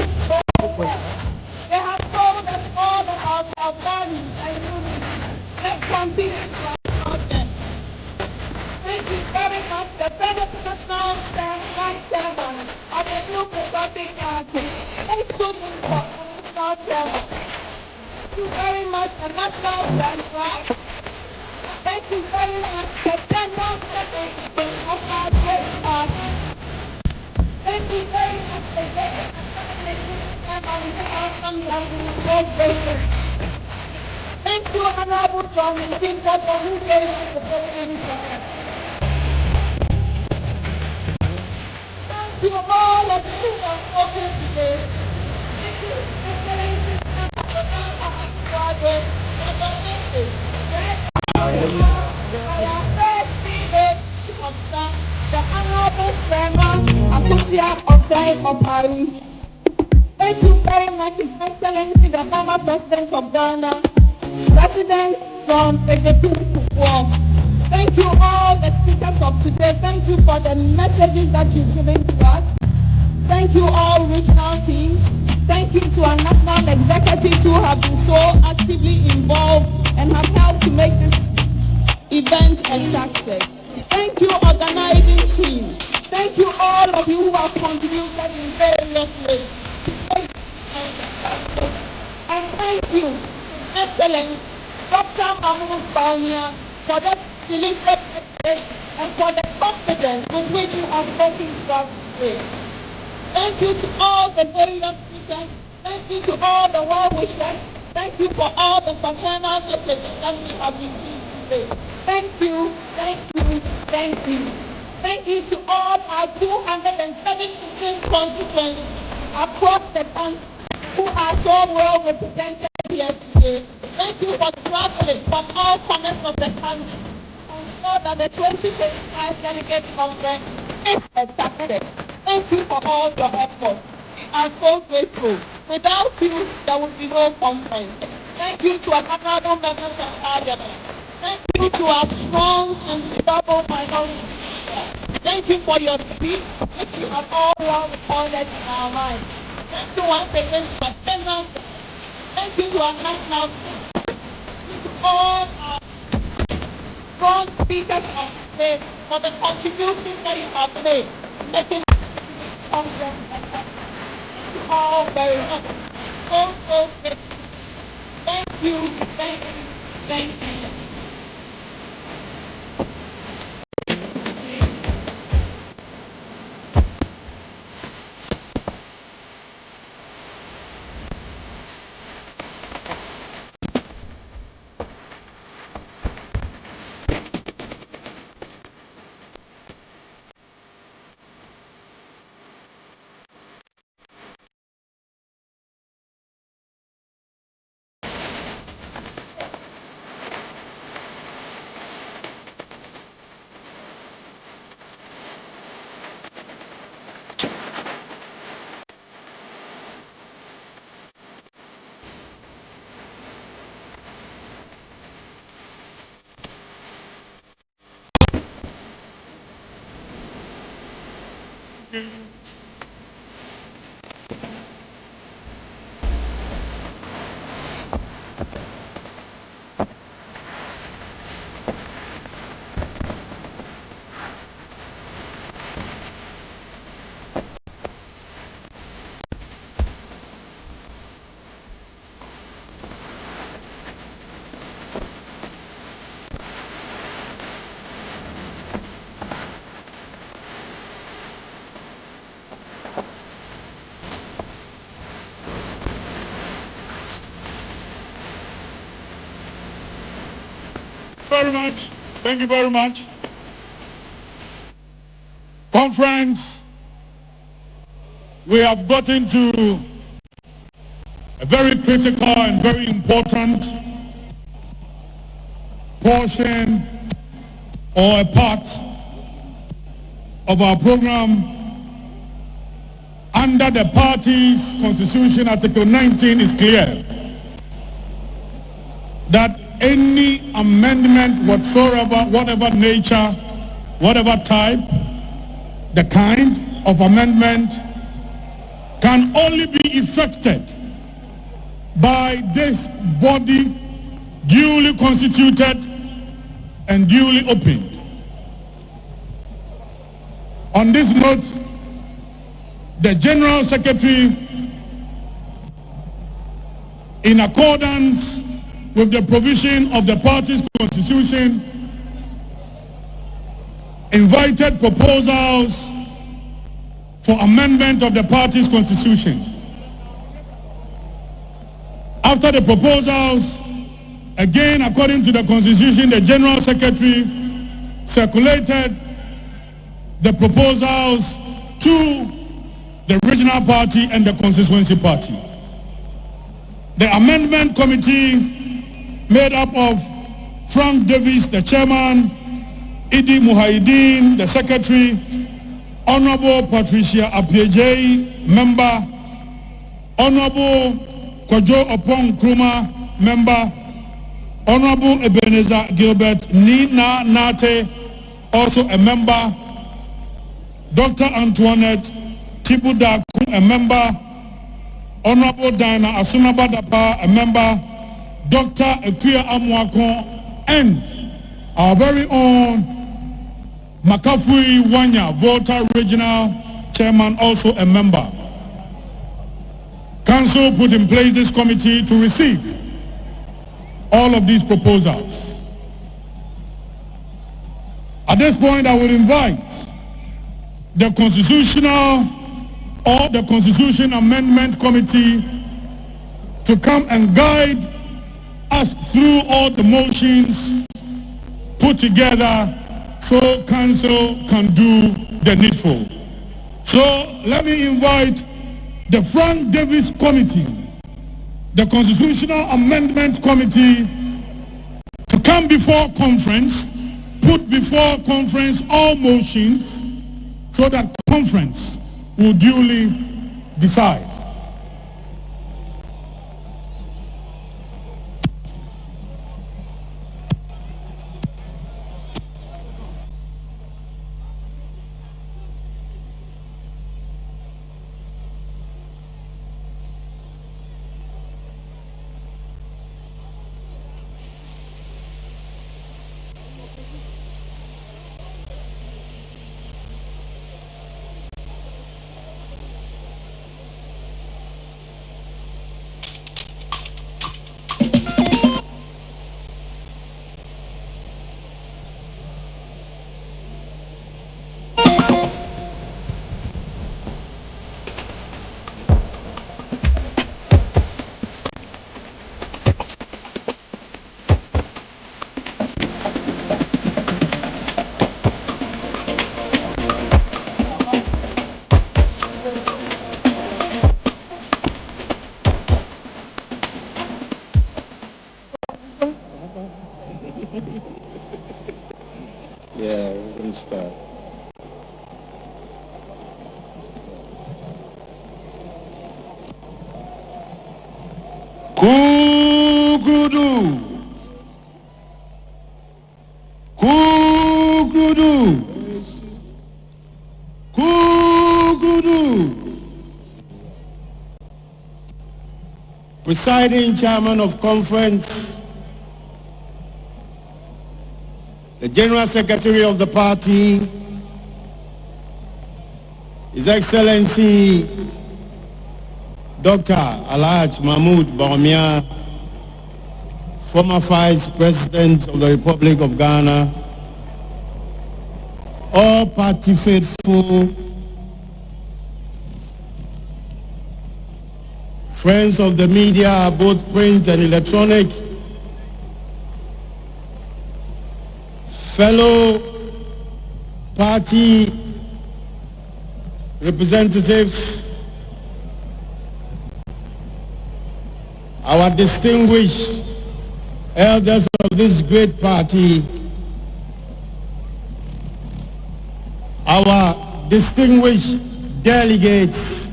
they have told us all about our values and unity. Let's continue to applaud them. Thank you very much, the Benefit National Vice Chairman of the New Patriotic Party. Thank you for National Chairman. Thank you very much, the National Treasurer. Thank you very much, the General Secretary of our great party. Thank you very much, the Thank you, Honorable John, for who gave us the opportunity. Thank you all of you who are spoken today. Thank you, Excellency, the Honorable Chairman, Akosia of Paris. Thank you very much, His Excellency, the former President of Ghana, President John Egbetu. Thank you all the speakers of today. Thank you for the messages that you've given to us. Thank you all regional teams. Thank you to our national executives who have been so actively involved and have helped to make this event a success. Thank you, organizing team. Thank you all of you who have contributed in various ways. And thank you, Excellence Dr. Mahmoud Bawumia, for the deliberate message and for the confidence with which you have spoken to us today. Thank you to all the various speakers. Thank you to all the well-wishers. Thank you for all the paternal messages that we have received today. Thank you, thank you, thank you. Thank you to all our 217 constituents across the country who are so well represented here today. Thank you for traveling from all corners of the country to ensure that the 2025 Delegates Conference is a success. Thank you for all your efforts. We are so grateful. Without you, there would be no conference. Thank you to our honorable members of Parliament. Thank you to our strong and stable minority. Thank you for your speech, which you have all well recorded in our minds. Thank you once again to our general. Thank you to our national. Thank you to all our strong speakers of today for the contributions that you have made, making this conference. Thank you all very much. So grateful. Thank you, thank you, thank you. Very much. Thank you very much. Conference, we have gotten to a very critical and very important portion or a part of our program. Under the party's constitution, Article 19 is clear that any amendment whatsoever, whatever nature, whatever type, the kind of amendment can only be effected by this body duly constituted and duly opened. On this note, the General Secretary, in accordance with the provision of the party's constitution, invited proposals for amendment of the party's constitution. After the proposals, again according to the constitution, the General Secretary circulated the proposals to the regional party and the constituency party. The amendment committee, made up of Frank Davis, the chairman, Idi Muhaideen, the secretary, Honorable Patricia Apiejei, member, Honorable Kojo Opong Nkrumah, member, Honorable Ebenezer Gilbert Nina Nate, also a member, Dr. Antoinette Tibudaku, a member, Honorable Diana Asunabadapa, a member, Dr. Ekuya Amwako, and our very own Makafui Wanya, Volta Regional Chairman, also a member. Council put in place this committee to receive all of these proposals. At this point, I will invite the Constitutional or the Constitution Amendment Committee to come and guide us through all the motions put together so Council can do the needful. So let me invite the Frank Davis Committee, the Constitutional Amendment Committee, to come before conference, put before conference all motions so that conference will duly decide. Yeah, we're going to start. Kugudu. Kugudu. Kugudu. Presiding Chairman of Conference, the General Secretary of the party, His Excellency Dr. Alhaj Mahmoud Bawumia, former Vice President of the Republic of Ghana, all party faithful, friends of the media, both print and electronic, fellow party representatives, our distinguished elders of this great party, our distinguished delegates,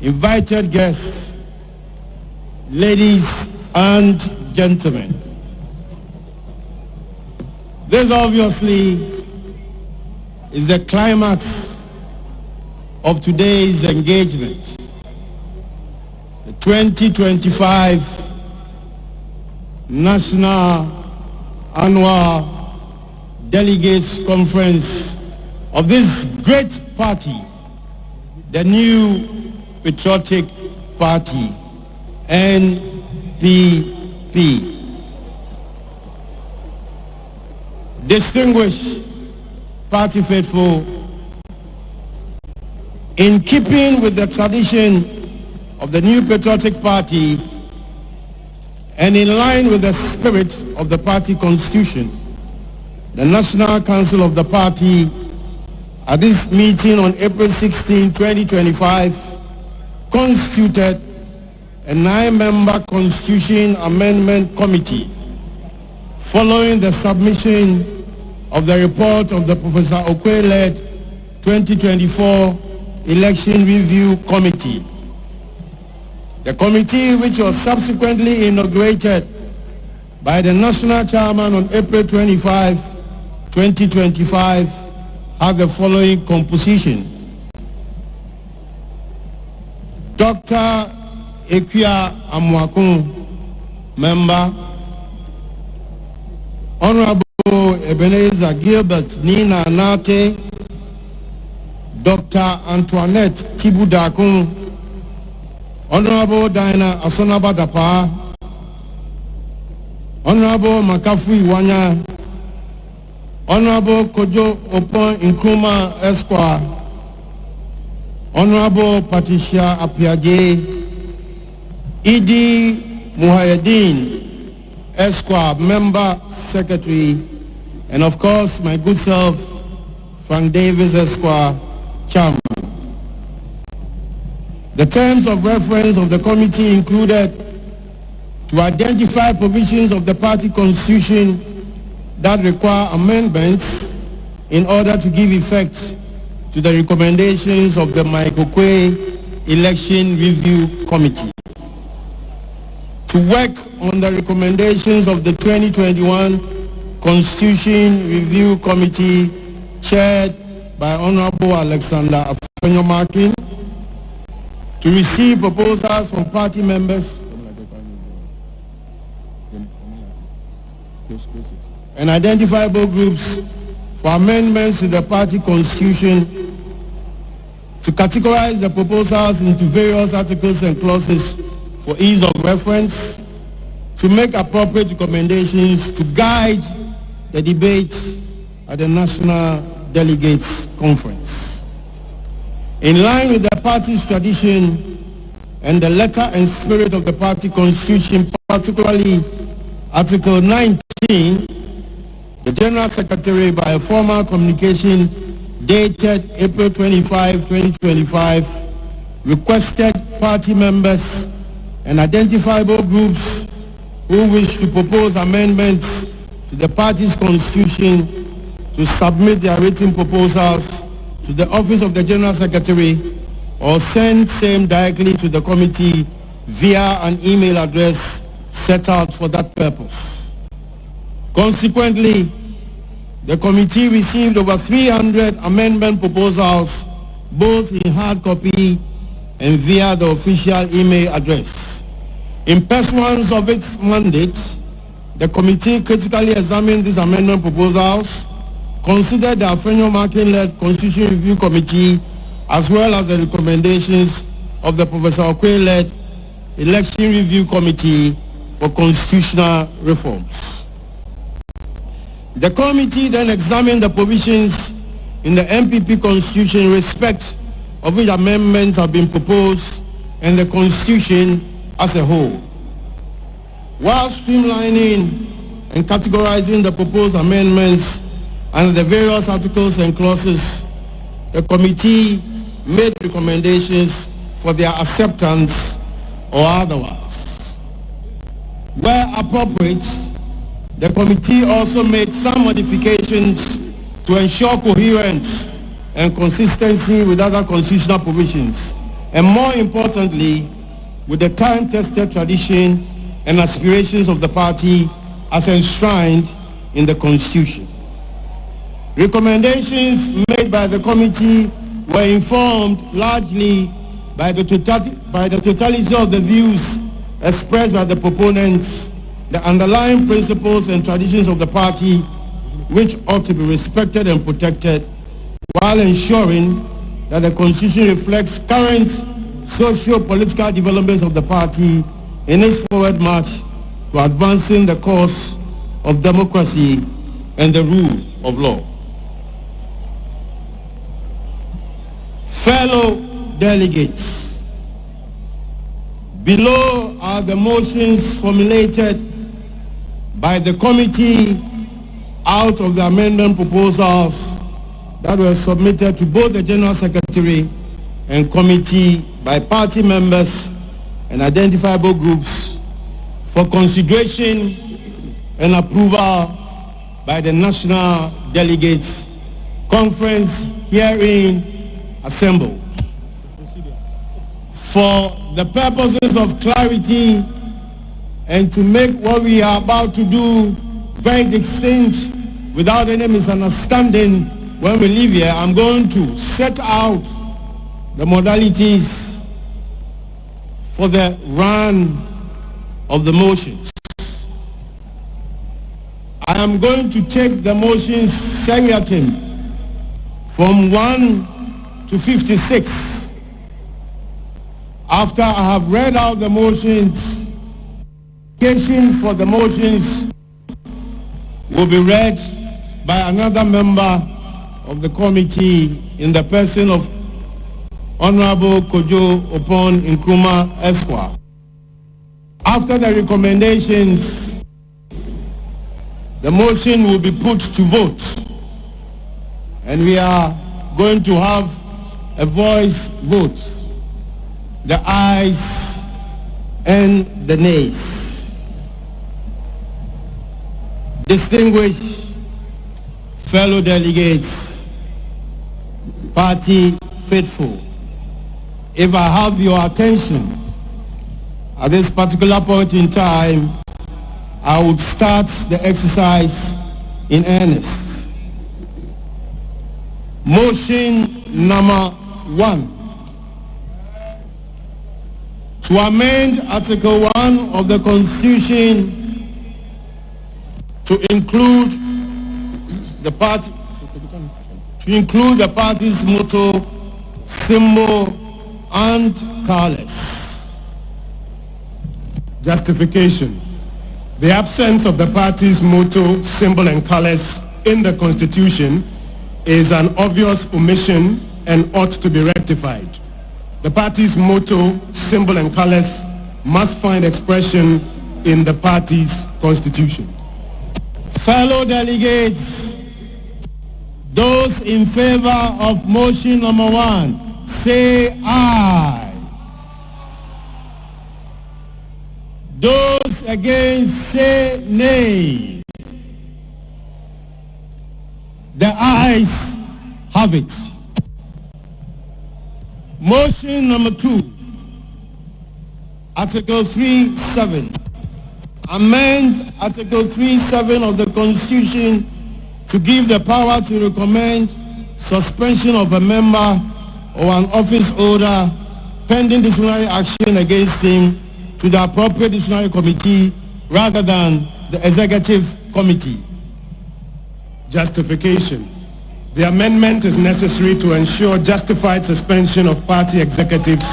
invited guests, ladies and gentlemen. This obviously is the climax of today's engagement, the 2025 National Annual Delegates Conference of this great party, the New Patriotic Party, NPP. Distinguished party faithful, in keeping with the tradition of the New Patriotic Party and in line with the spirit of the party constitution, the National Council of the party at this meeting on April 16, 2025, constituted a 9-member Constitution Amendment Committee following the submission of the report of the Professor Okwe-led 2024 Election Review Committee. The committee, which was subsequently inaugurated by the National Chairman on April 25, 2025, had the following composition: Dr. Ekwia Amwakun, member; Honorable Ebenezer Gilbert Nina Nate; Dr. Antoinette Tibudakun; Honorable Diana Asonabadapa; Honorable Makafui Wanya; Honorable Kojo Opon Nkrumah Esquire; Honorable Patricia Apiaje; Idi Muhayedin Esquire, Member Secretary; and of course my good self, Frank Davis Esquire, Chairman. The terms of reference of the committee included to identify provisions of the party constitution that require amendments in order to give effect to the recommendations of the Mike Okwe Election Review Committee, to work on the recommendations of the 2021 Constitution Review Committee chaired by Honorable Alexander Afenyo-Markin, to receive proposals from party members and identifiable groups for amendments to the party constitution, to categorize the proposals into various articles and clauses for ease of reference, to make appropriate recommendations to guide the debate at the National Delegates Conference. In line with the party's tradition and the letter and spirit of the party constitution, particularly Article 19, the General Secretary, by a formal communication dated April 25, 2025, requested party members and identifiable groups who wish to propose amendments to the party's constitution to submit their written proposals to the Office of the General Secretary or send same directly to the committee via an email address set out for that purpose. Consequently, the committee received over 300 amendment proposals, both in hard copy and via the official email address. In pursuance of its mandate, the committee critically examined these amendment proposals, considered the Afenyo-Markin-led Constitution Review Committee, as well as the recommendations of the Professor Okwe-led Election Review Committee for Constitutional Reforms. The committee then examined the provisions in the NPP Constitution in respect of which amendments have been proposed and the Constitution as a whole. While streamlining and categorizing the proposed amendments under the various articles and clauses, the committee made recommendations for their acceptance or otherwise. Where appropriate, the committee also made some modifications to ensure coherence and consistency with other constitutional provisions, and more importantly, with the time-tested tradition and aspirations of the party as enshrined in the Constitution. Recommendations made by the committee were informed largely by the totality of the views expressed by the proponents, the underlying principles and traditions of the party, which ought to be respected and protected, while ensuring that the Constitution reflects current socio-political developments of the party in its forward march to advancing the cause of democracy and the rule of law. Fellow delegates, below are the motions formulated by the committee out of the amendment proposals that were submitted to both the General Secretary and committee by party members and identifiable groups for consideration and approval by the National Delegates Conference herein assembled. For the purposes of clarity and to make what we are about to do very distinct without any misunderstanding when we leave here, I'm going to set out the modalities for the run of the motions. I am going to take the motions seriatim from 1 to 56. After I have read out the motions, for the motions will be read by another member of the committee in the person of Honorable Kojo Opon Nkrumah Esquire. After the recommendations, the motion will be put to vote, and we are going to have a voice vote, the ayes and the nays. Distinguished fellow delegates, party faithful, if I have your attention at this particular point in time, I would start the exercise in earnest. Motion number 1. To amend Article 1 of the Constitution to include the party's motto, symbol, and colors. Justification. The absence of the party's motto, symbol, and colors in the Constitution is an obvious omission and ought to be rectified. The party's motto, symbol, and colors must find expression in the party's Constitution. Fellow delegates, those in favor of motion number 1, say aye. Those against, say nay. The ayes have it. Motion number 2, Article 3(7). Amend Article 3(7) of the Constitution to give the power to recommend suspension of a member or an office holder pending disciplinary action against him to the appropriate disciplinary committee rather than the executive committee. Justification. The amendment is necessary to ensure justified suspension of party executives,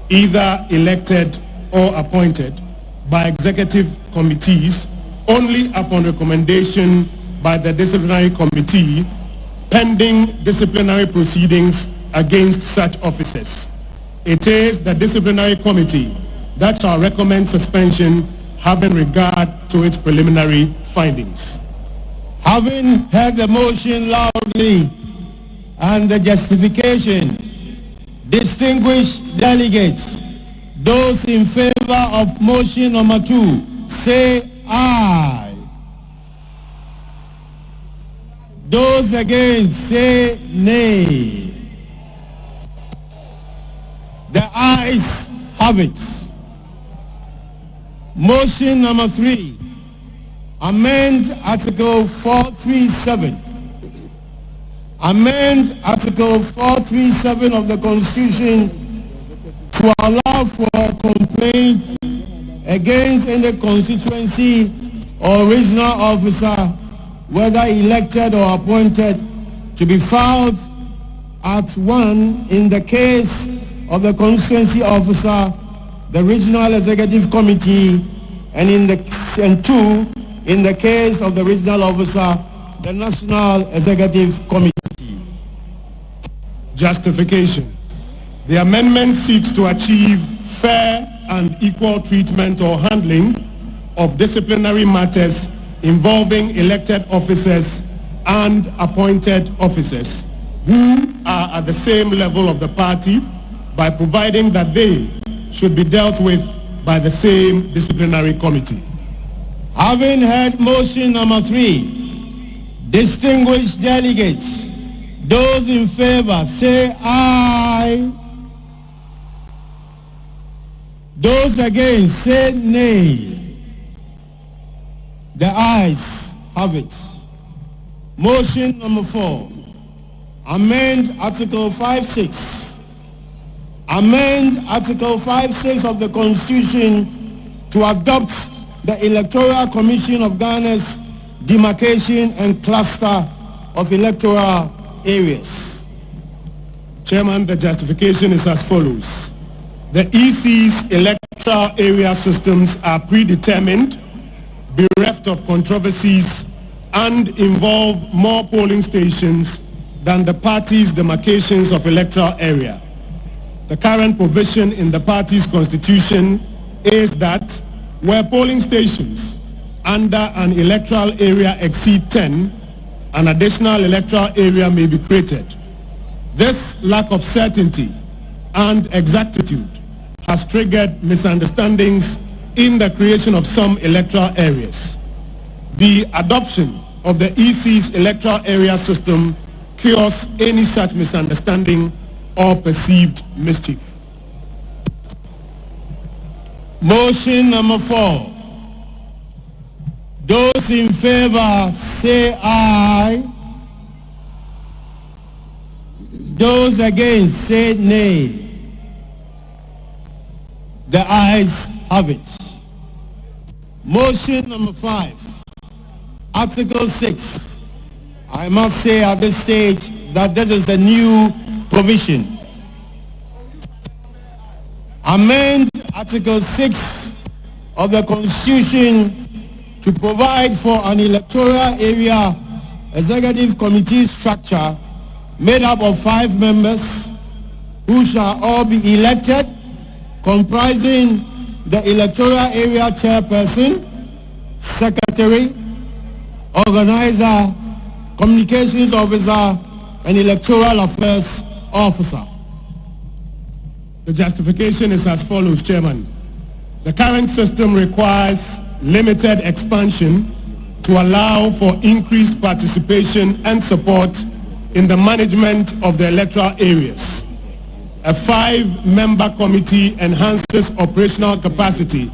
either elected or appointed by executive committees, only upon recommendation by the disciplinary committee, pending disciplinary proceedings against such officers. It is the disciplinary committee that shall recommend suspension, having regard to its preliminary findings. Having heard the motion loudly and the justification, distinguished delegates, those in favor of motion number 2, say aye. Those against, say nay. The ayes have it. Motion number 3, amend Article 437. Amend Article 437 of the Constitution to allow for complaint against any constituency or regional officer, whether elected or appointed, to be filed at 1 in the case of the constituency officer, the regional executive committee, and 2 in the case of the regional officer, the national executive committee. Justification. The amendment seeks to achieve fair and equal treatment or handling of disciplinary matters involving elected officers and appointed officers who are at the same level of the party, by providing that they should be dealt with by the same disciplinary committee. Having heard motion number 3, distinguished delegates, those in favor say aye. Those against say nay. The ayes have it. Motion number 4, amend Article 5(6). Amend Article 5(6) of the Constitution to adopt the Electoral Commission of Ghana's demarcation and cluster of electoral areas. Chairman, the justification is as follows. The EC's electoral area systems are predetermined, bereft of controversies, and involve more polling stations than the party's demarcations of electoral area. The current provision in the party's constitution is that where polling stations under an electoral area exceed 10, an additional electoral area may be created. This lack of certainty and exactitude has triggered misunderstandings in the creation of some electoral areas. The adoption of the EC's electoral area system cures any such misunderstanding or perceived mischief. Motion number 4. Those in favor say aye. Those against say nay. The ayes have it. Motion number 5. Article 6. I must say at this stage that this is a new provision. Amend Article 6 of the Constitution to provide for an electoral area executive committee structure made up of 5 members who shall all be elected, comprising the electoral area chairperson, secretary, organizer, communications officer, and electoral affairs officer. The justification is as follows, Chairman. The current system requires limited expansion to allow for increased participation and support in the management of the electoral areas. A 5-member committee enhances operational capacity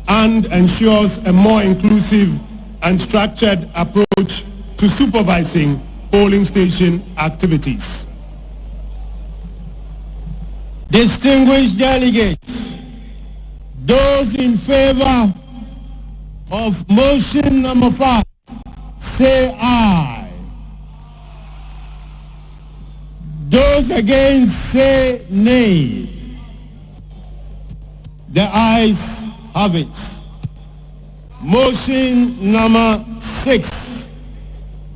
and ensures a more inclusive and structured approach to supervising polling station activities. Distinguished delegates, those in favor of motion number 5, say aye. Those against say nay. The ayes have it. Motion number 6,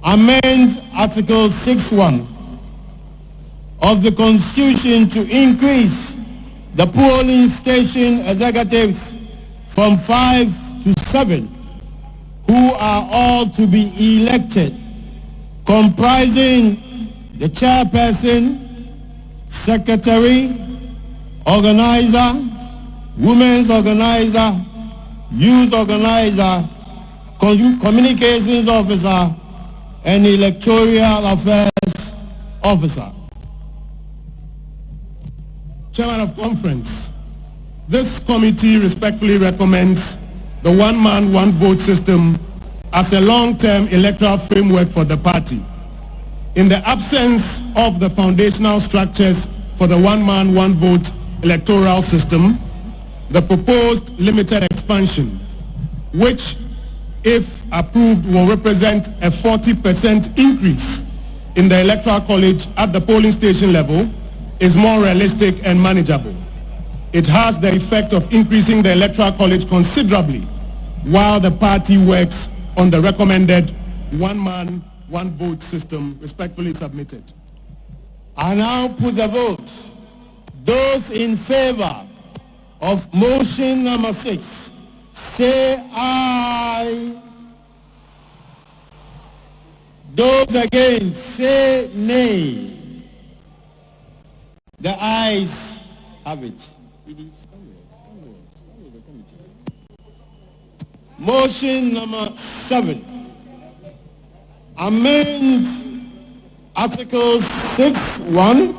amend Article 6(1) of the Constitution to increase the polling station executives from 5 to 7, who are all to be elected, comprising the chairperson, secretary, organizer, women's organizer, youth organizer, communications officer, and electoral affairs officer. Chairman of Conference, this committee respectfully recommends the one-man, one-vote system as a long-term electoral framework for the party. In the absence of the foundational structures for the one-man, one-vote electoral system, the proposed limited expansion, which, if approved, will represent a 40% increase in the electoral college at the polling station level, is more realistic and manageable. It has the effect of increasing the electoral college considerably while the party works on the recommended one-man, one-vote system. Respectfully submitted. I now put the vote. Those in favor of motion number 6, say aye. Those against, say nay. The ayes have it. Motion number 7. Amend Articles 6.1,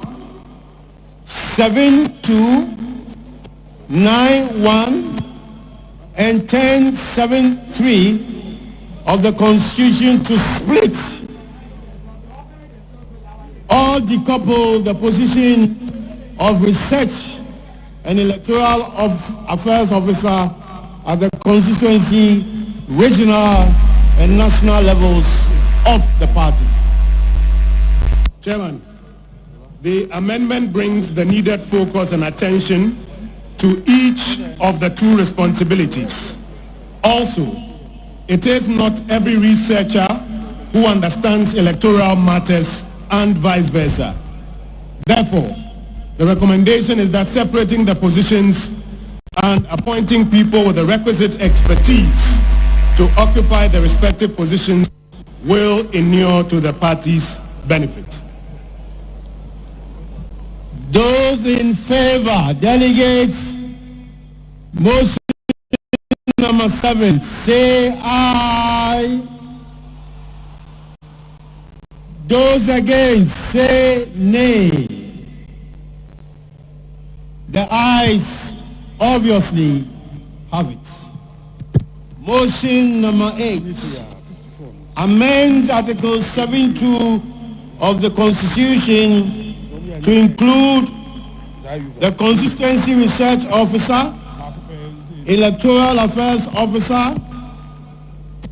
7.2, 9.1, and 10.7.3 of the Constitution to split or decouple the position of research and electoral affairs officer at the constituency, regional, and national levels of the party. Chairman, the amendment brings the needed focus and attention to each of the two responsibilities. Also, it is not every researcher who understands electoral matters and vice versa. Therefore, the recommendation is that separating the positions and appointing people with the requisite expertise to occupy the respective positions will inure to the party's benefit. Those in favor, delegates, motion number 7, say aye. Those against, say nay. The ayes obviously have it. Motion number 8. Amend Article 7.2 of the Constitution to include the Constituency Research Officer, Electoral Affairs Officer,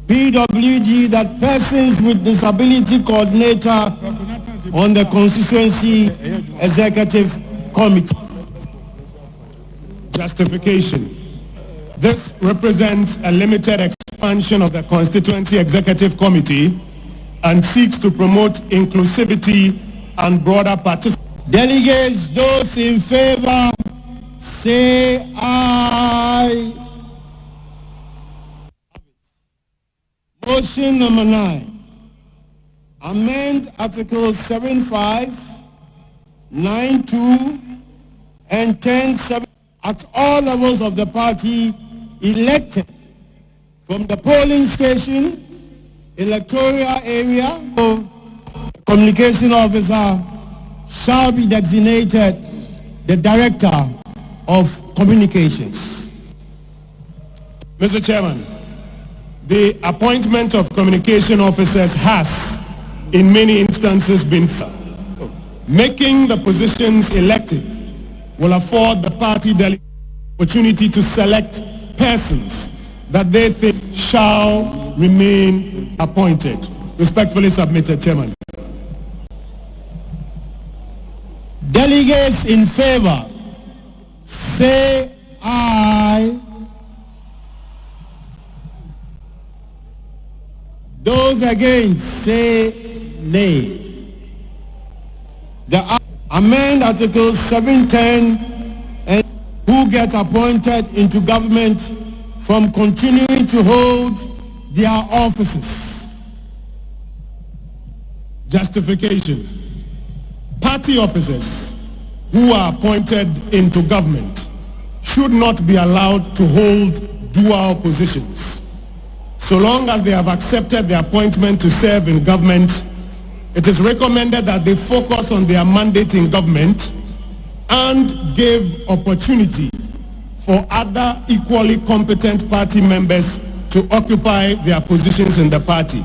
PWD, that persons with disability coordinator on the Constituency Executive Committee. Justification. This represents a limited expansion of the Constituency Executive Committee and seeks to promote inclusivity and broader participation. Delegates, those in favor, say aye. Motion number 9. Amend Articles 7.5, 9.2, and 10.7 at all levels of the party elected from the polling station, electoral area, or communication officer shall be designated the Director of Communications. Mr. Chairman, the appointment of communication officers has, in many instances, been making the positions elective will afford the party delegate opportunity to select persons that they think shall remain appointed. Respectfully submitted, Chairman. Delegates in favor, say aye. Those against, say nay. The amend Articles 7.10 and who gets appointed into government from continuing to hold their offices. Justification. Party officers who are appointed into government should not be allowed to hold dual positions. So long as they have accepted the appointment to serve in government, it is recommended that they focus on their mandate in government and give opportunity for other equally competent party members to occupy their positions in the party.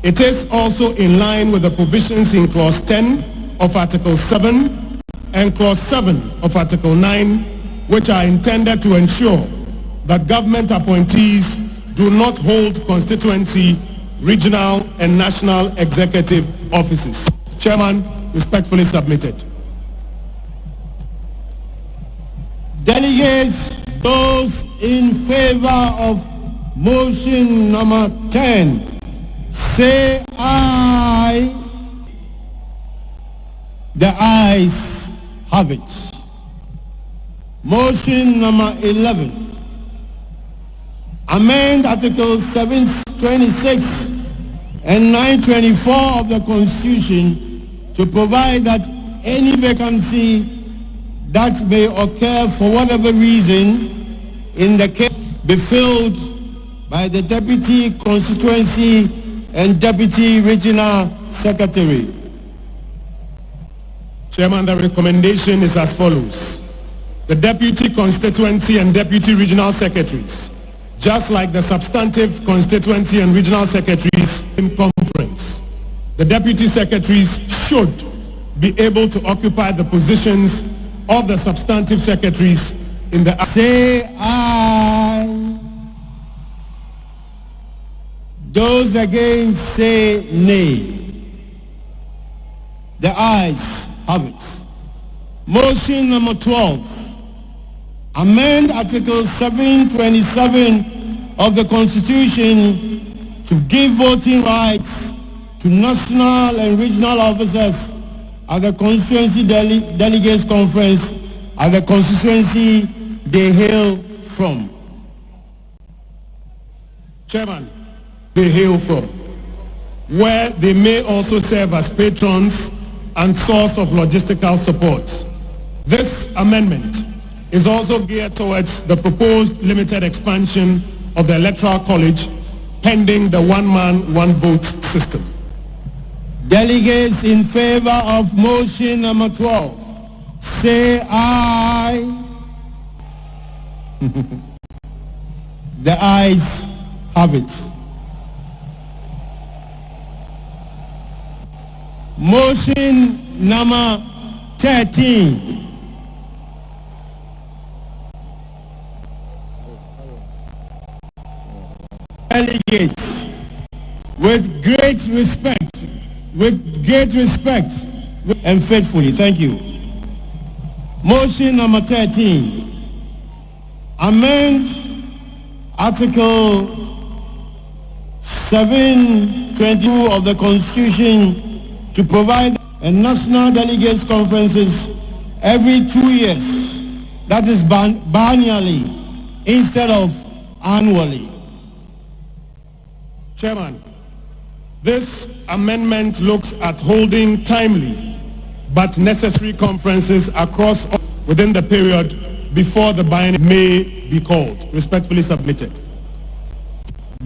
It is also in line with the provisions in Clause 10 of Article 7 and Clause 7 of Article 9, which are intended to ensure that government appointees do not hold constituency, regional, and national executive offices. Chairman, respectfully submitted. Delegates, those in favor of motion number 10, say aye. The ayes have it. Motion number 11. Amend Articles 726 and 924 of the Constitution to provide that any vacancy that may occur for whatever reason in the case be filled by the Deputy Constituency and Deputy Regional Secretary. Chairman, the recommendation is as follows. The Deputy Constituency and Deputy Regional Secretaries, just like the substantive Constituency and Regional Secretaries in conference, the Deputy Secretaries should be able to occupy the positions of the substantive Secretaries in the... Say aye. Those against say nay. The ayes have it. Motion number 12. Amend Article 727 of the Constitution to give voting rights to national and regional officers at the Constituency Delegates Conference at the constituency they hail from. Chairman, they hail from, where they may also serve as patrons and source of logistical support. This amendment is also geared towards the proposed limited expansion of the Electoral College pending the one-man, one-vote system. Delegates in favor of motion number 12, say aye. The ayes have it. Motion number 13. Delegates, with great respect and faithfully, thank you. Motion number 13. Amend Article 722 of the Constitution to provide a national delegates conferences every 2 years, that is biennially instead of annually. Chairman, this amendment looks at holding timely but necessary conferences across within the period before the biennial may be called. Respectfully submitted.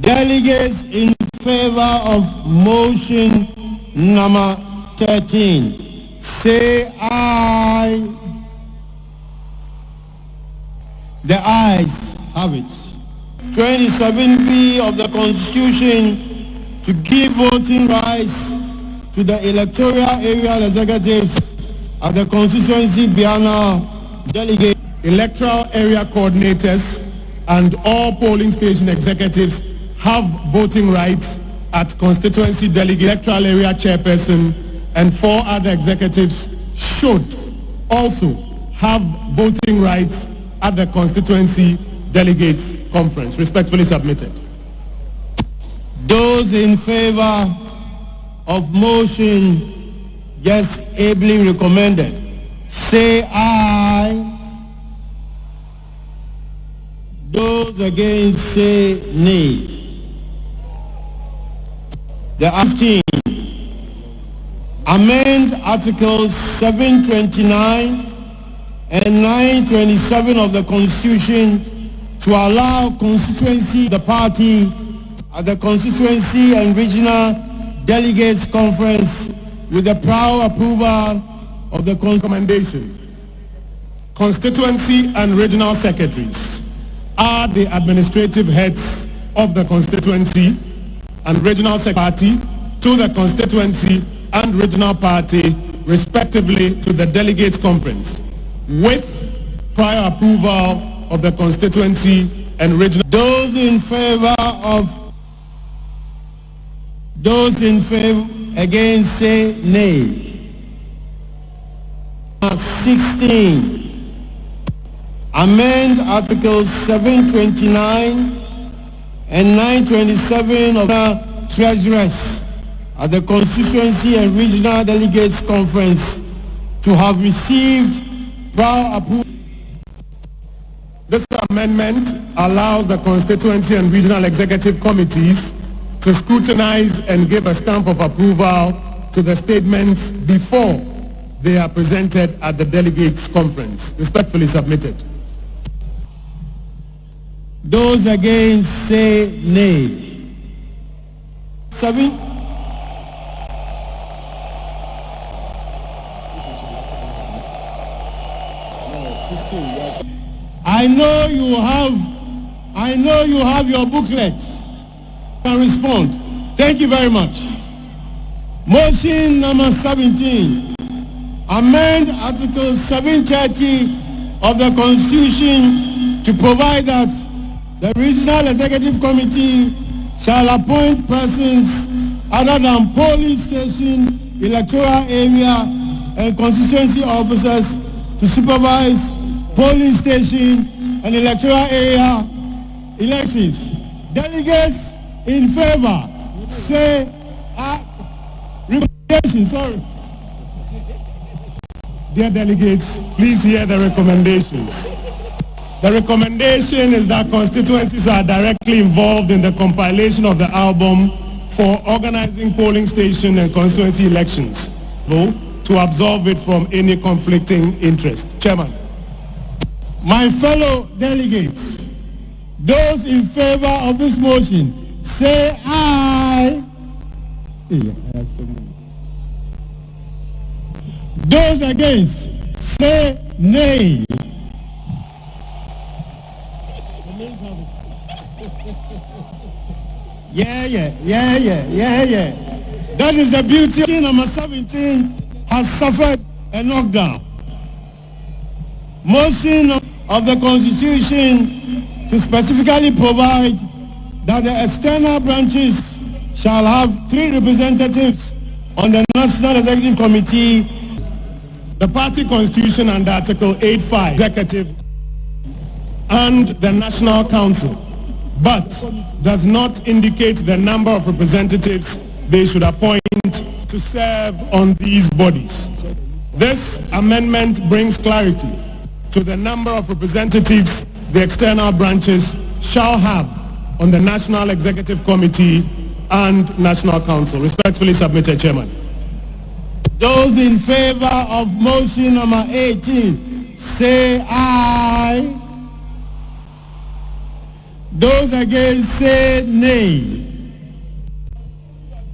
Delegates in favor of motion number 13, say aye. The ayes have it. 27B of the Constitution to give voting rights to the electoral area executives at the constituency biennial delegate. Electoral area coordinators and all polling station executives have voting rights at constituency delegate, electoral area chairperson, and 4 other executives should also have voting rights at the constituency delegates conference. Respectfully submitted. Those in favor of motion just ably recommended, say aye. Those against say nay. The 15. Amend Articles 729 and 927 of the Constitution to allow constituency the party at the Constituency and Regional Delegates Conference with the prior approval of the recommendation. Constituency and regional secretaries are the administrative heads of the constituency and regional party to the constituency and regional party, respectively, to the Delegates Conference, with prior approval of the constituency and regional. Those in favor against say nay. 16. Amend Articles 729 and 927 of the Treasurers at the Constituency and Regional Delegates Conference to have received prior approval. This amendment allows the Constituency and Regional Executive Committees to scrutinize and give a stamp of approval to the statements before they are presented at the Delegates Conference. Respectfully submitted. Those against say nay. 7. I know you have your booklet. Can respond. Thank you very much. Motion number 17. Amend Article 730 of the Constitution to provide that the Regional Executive Committee shall appoint persons other than polling station, electoral area, and constituency officers to supervise polling station and electoral area elections. Delegates in favor say recommendation. Sorry. Dear delegates, please hear the recommendations. The recommendation is that constituencies are directly involved in the compilation of the album for organizing polling station and constituency elections, to absolve it from any conflicting interest. Chairman. My fellow delegates, those in favor of this motion, say aye. Those against, say nay. Yeah. That is the beauty. Number 17 has suffered a knockdown. Motion of the Constitution to specifically provide that the external branches shall have 3 representatives on the National Executive Committee. The party constitution under Article 85, Executive and the National Council, but does not indicate the number of representatives they should appoint to serve on these bodies. This amendment brings clarity to the number of representatives the external branches shall have on the National Executive Committee and National Council. Respectfully submitted, Chairman. Those in favor of motion number 18, say aye. Those against, say nay.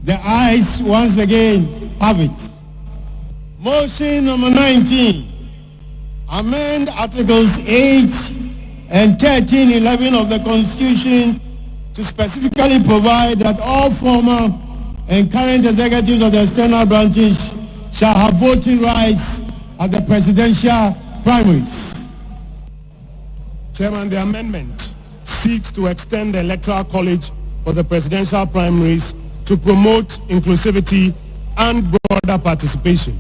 The ayes once again have it. Motion number 19. Amend Articles 8 and 13, 11 of the Constitution to specifically provide that all former and current executives of the external branches shall have voting rights at the presidential primaries. Chairman, the amendment seeks to extend the Electoral College for the presidential primaries to promote inclusivity and broader participation.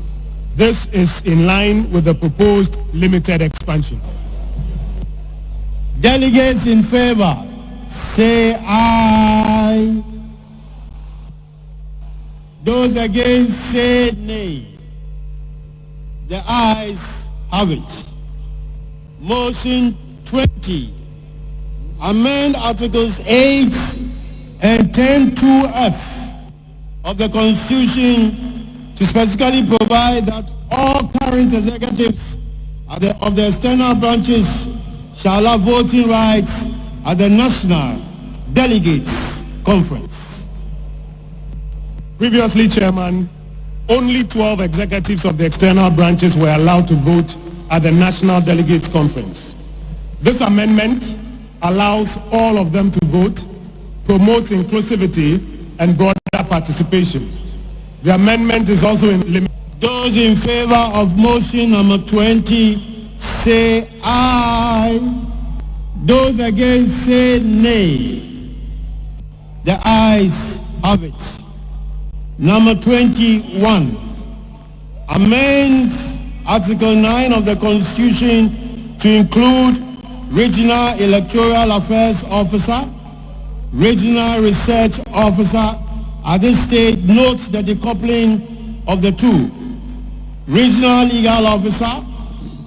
This is in line with the proposed limited expansion. Delegates in favor, say aye. Those against, say nay. The ayes have it. Motion 20. amend Articles 8 and 10(2)(f) of the Constitution to specifically provide that all current executives of the external branches shall have voting rights at the National Delegates Conference. Previously, Chairman, only 12 executives of the external branches were allowed to vote at the National Delegates Conference. This amendment allows all of them to vote, promotes inclusivity and broader participation. The amendment is also in Those in favor of motion number 20 say aye. Those against say nay. The ayes have it. Number 21. Amend Article 9 of the Constitution to include Regional Electoral Affairs Officer, Regional Research Officer. At this stage, note the decoupling of the two. Regional Legal Officer,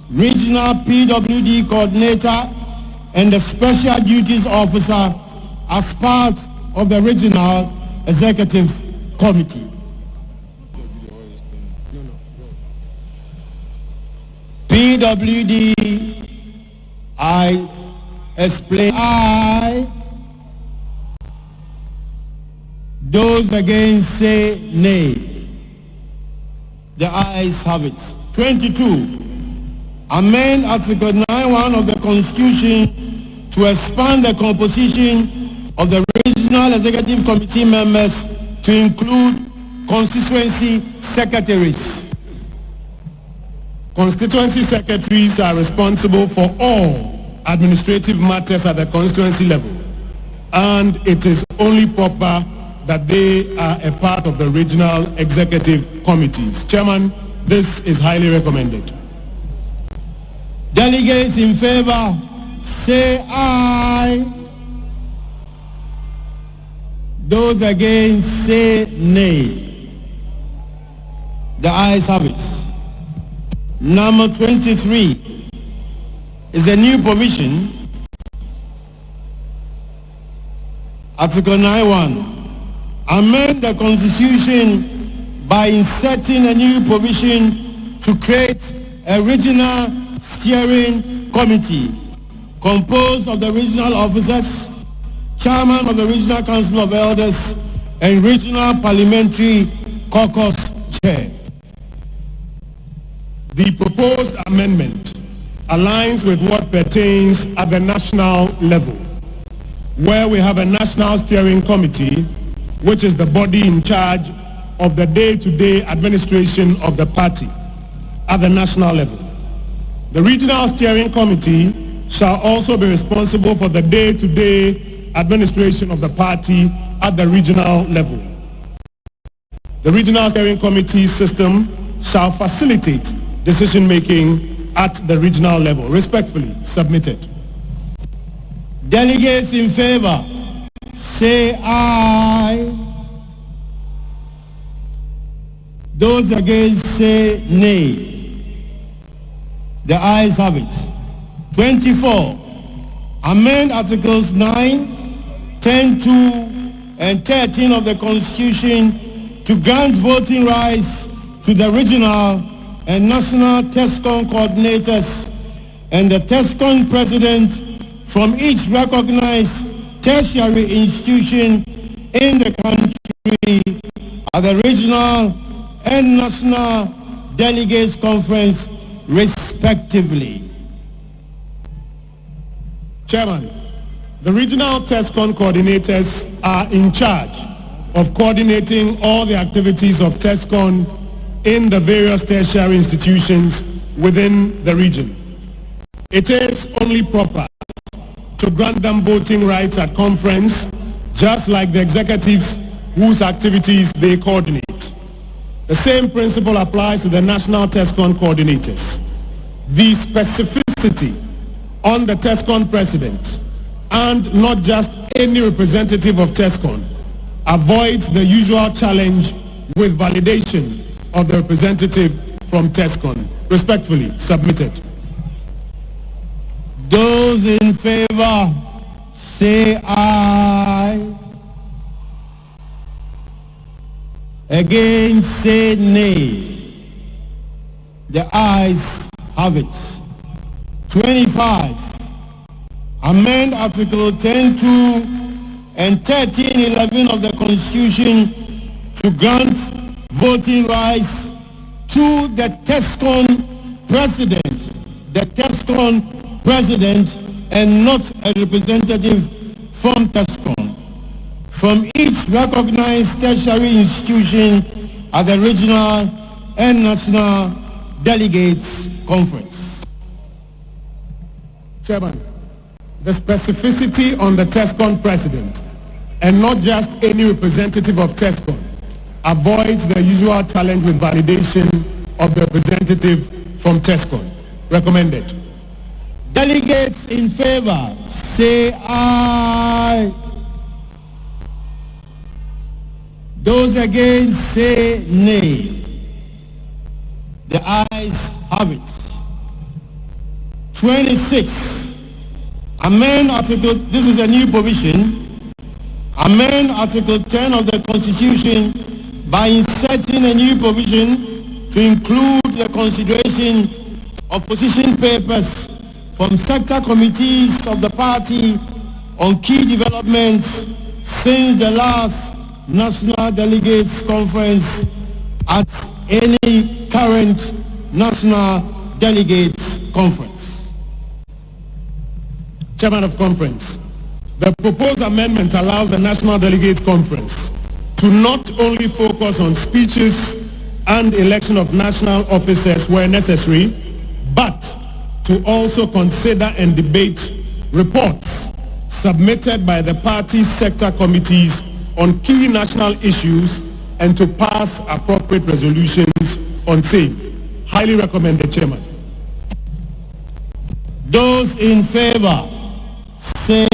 Regional PWD Coordinator, and the Special Duties Officer as part of the Regional Executive Committee. PWD, I explain aye. Those against say nay. The ayes have it. 22. Amend Article 9(1) of the Constitution to expand the composition of the Regional Executive Committee members to include constituency secretaries. Constituency secretaries are responsible for all administrative matters at the constituency level, and it is only proper that they are a part of the regional executive committees. Chairman, this is highly recommended. Delegates in favor say aye. Those against say nay. The ayes have it. Number 23 is a new provision. Article 9(1). Amend the Constitution by inserting a new provision to create a regional steering committee composed of the regional officers, chairman of the Regional Council of Elders, and regional parliamentary caucus chair. The proposed amendment aligns with what pertains at the national level, where we have a national steering committee, which is the body in charge of the day-to-day administration of the party at the national level. The regional steering committee shall also be responsible for the day-to-day administration of the party at the regional level. The regional steering committee system shall facilitate decision-making at the regional level. Respectfully submitted. Delegates in favor say aye. Those against say nay. The ayes have it. 24. Amend Articles 9, 10(2), and 13 of the Constitution to grant voting rights to the regional and national TESCON coordinators and the TESCON president from each recognized tertiary institution in the country at the regional and national delegates conference respectively. Chairman, the regional TESCON coordinators are in charge of coordinating all the activities of TESCON in the various tertiary institutions within the region. It is only proper to grant them voting rights at conference, just like the executives whose activities they coordinate. The same principle applies to the national TESCON coordinators. The specificity on the TESCON president, and not just any representative of TESCON, avoids the usual challenge with validation of the representative from TESCON. Respectfully submitted. Those in favor say aye. Against, say nay. The ayes have it. 25. Amend Article 10.2 and 13.11 of the Constitution to grant voting rights to the TESCON president, and not a representative from TESCON, from each recognized tertiary institution at the regional and national delegates conference. Chairman, the specificity on the TESCON president, and not just any representative of TESCON, avoids the usual challenge with validation of the representative from TESCON. Recommended. Delegates in favor, say aye. Those against, say nay. The ayes have it. 26. Amend Article, this is a new provision, amend Article 10 of the Constitution by inserting a new provision to include the consideration of position papers from sector committees of the party on key developments since the last National Delegates Conference at any current National Delegates Conference. Chairman of Conference, the proposed amendment allows the National Delegates Conference to not only focus on speeches and election of national officers where necessary, but to also consider and debate reports submitted by the party's sector committees on key national issues and to pass appropriate resolutions on same. Highly recommended, Chairman. Those in favor, say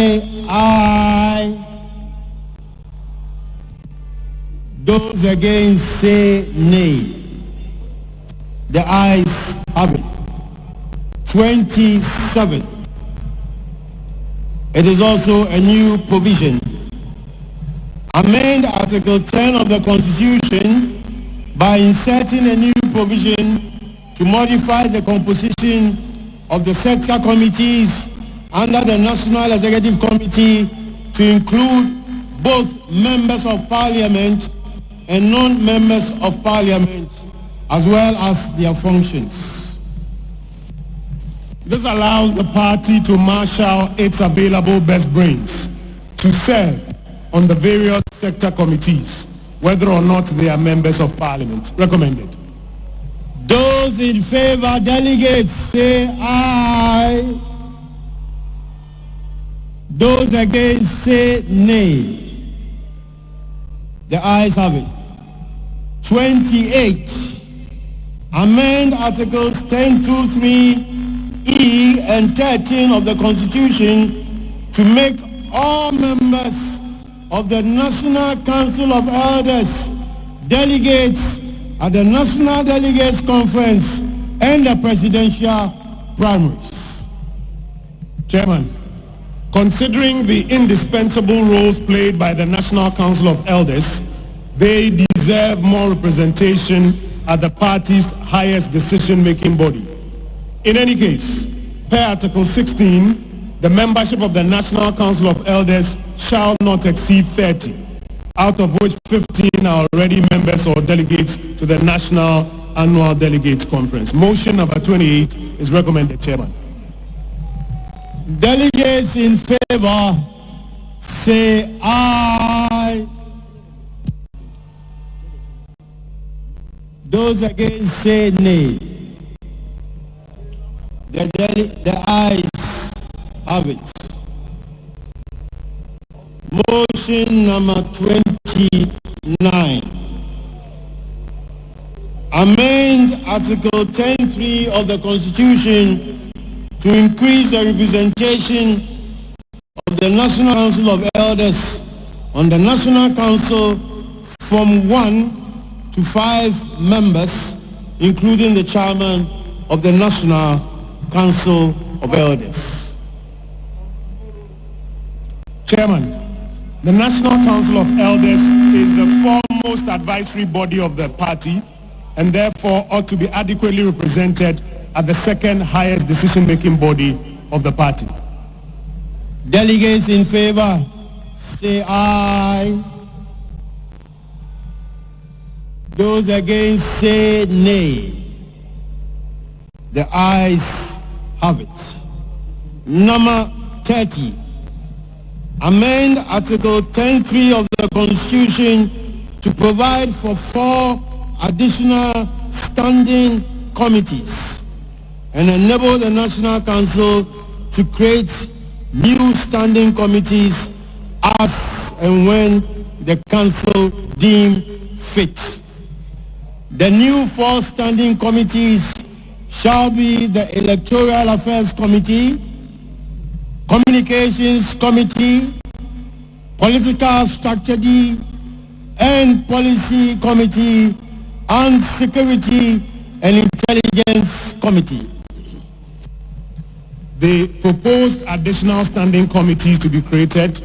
aye. Those against, say nay. The ayes have it. 27. It is also a new provision. Amend Article 10 of the Constitution by inserting a new provision to modify the composition of the sector committees under the National Executive Committee to include both members of Parliament and non-members of Parliament, as well as their functions. This allows the party to marshal its available best brains to serve on the various sector committees, whether or not they are members of Parliament. Recommended. Those in favor, delegates, say aye. Those against, say nay. The ayes have it. 28. Amend Articles 10.2.3e and 13 of the Constitution to make all members of the National Council of Elders delegates at the National Delegates Conference and the presidential primaries. Chairman, considering the indispensable roles played by the National Council of Elders, they deserve more representation at the party's highest decision-making body. In any case, per Article 16, the membership of the National Council of Elders shall not exceed 30, out of which 15 are already members or delegates to the National Annual Delegates Conference. Motion number 28 is recommended, Chairman. Delegates in favor, say aye. Those against, say nay. The ayes have it. Motion number 29. Amend Article 10.3 of the Constitution to increase the representation of the National Council of Elders on the National Council from 1 to 5 members, including the chairman of the National Council of Elders. Chairman, the National Council of Elders is the foremost advisory body of the party and therefore ought to be adequately represented at the second highest decision-making body of the party. Delegates in favor, say aye. Those against, say nay. The ayes have it. Number 30. Amend Article 10.3 of the Constitution to provide for 4 additional standing committees and enable the National Council to create new standing committees as and when the Council deem fit. The new 4 standing committees shall be the Electoral Affairs Committee, Communications Committee, Political Strategy and Policy Committee, and Security and Intelligence Committee. The proposed additional standing committees to be created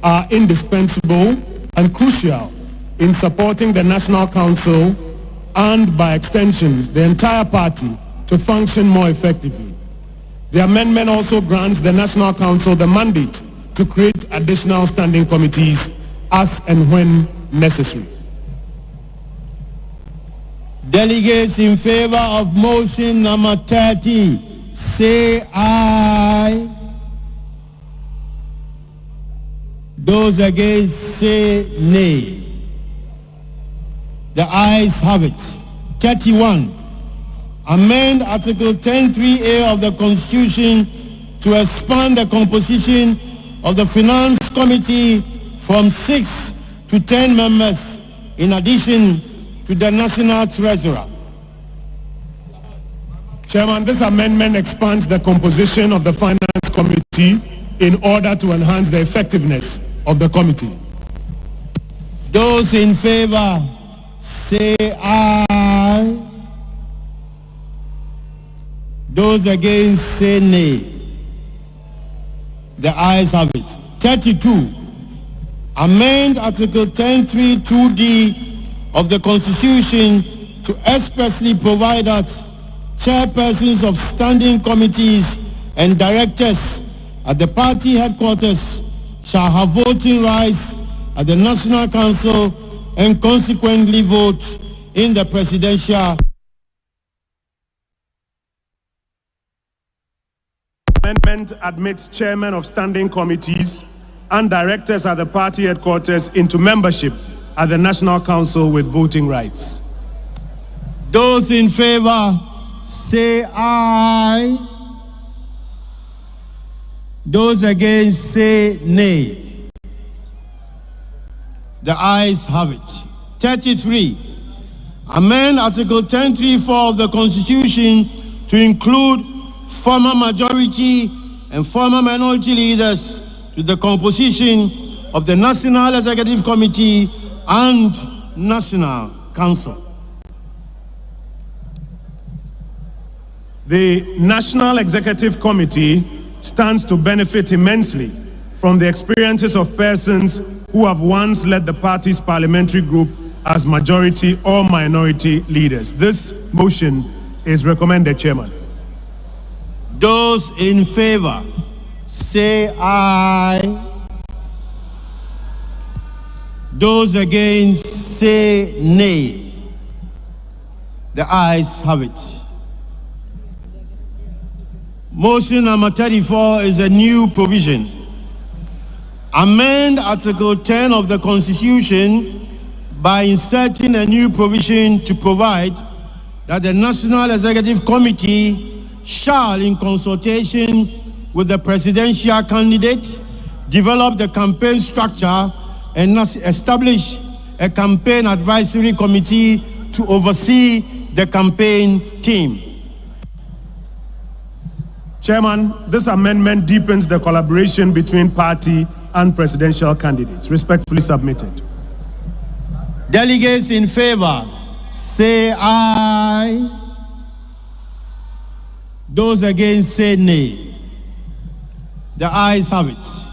are indispensable and crucial in supporting the National Council and, by extension, the entire party to function more effectively. The amendment also grants the National Council the mandate to create additional standing committees as and when necessary. Delegates in favor of motion number 30, say aye. Those against, say nay. The ayes have it. 31. Amend Article 10.3a of the Constitution to expand the composition of the Finance Committee from 6 to 10 members in addition to the National Treasurer. Chairman, this amendment expands the composition of the Finance Committee in order to enhance the effectiveness of the committee. Those in favor, say aye. Those against, say nay. The ayes have it. 32. Amend Article 10.3.2d of the Constitution to expressly provide that chairpersons of standing committees and directors at the party headquarters shall have voting rights at the National Council and consequently vote in the presidential. Amendment admits chairmen of standing committees and directors at the party headquarters into membership at the National Council with voting rights. Those in favor, say aye. Those against, say nay. The ayes have it. 33. Amend Article 10.3.4 of the Constitution to include former majority and former minority leaders to the composition of the National Executive Committee and National Council. The National Executive Committee stands to benefit immensely from the experiences of persons who have once led the party's parliamentary group as majority or minority leaders. This motion is recommended, Chairman. Those in favor, say aye. Those against, say nay. The ayes have it. Motion number 34 is a new provision. Amend Article 10 of the Constitution by inserting a new provision to provide that the National Executive Committee shall, in consultation with the presidential candidate, develop the campaign structure and establish a campaign advisory committee to oversee the campaign team. Chairman, this amendment deepens the collaboration between party and presidential candidates. Respectfully submitted. Delegates in favor, say aye. Those against, say nay. The ayes have it.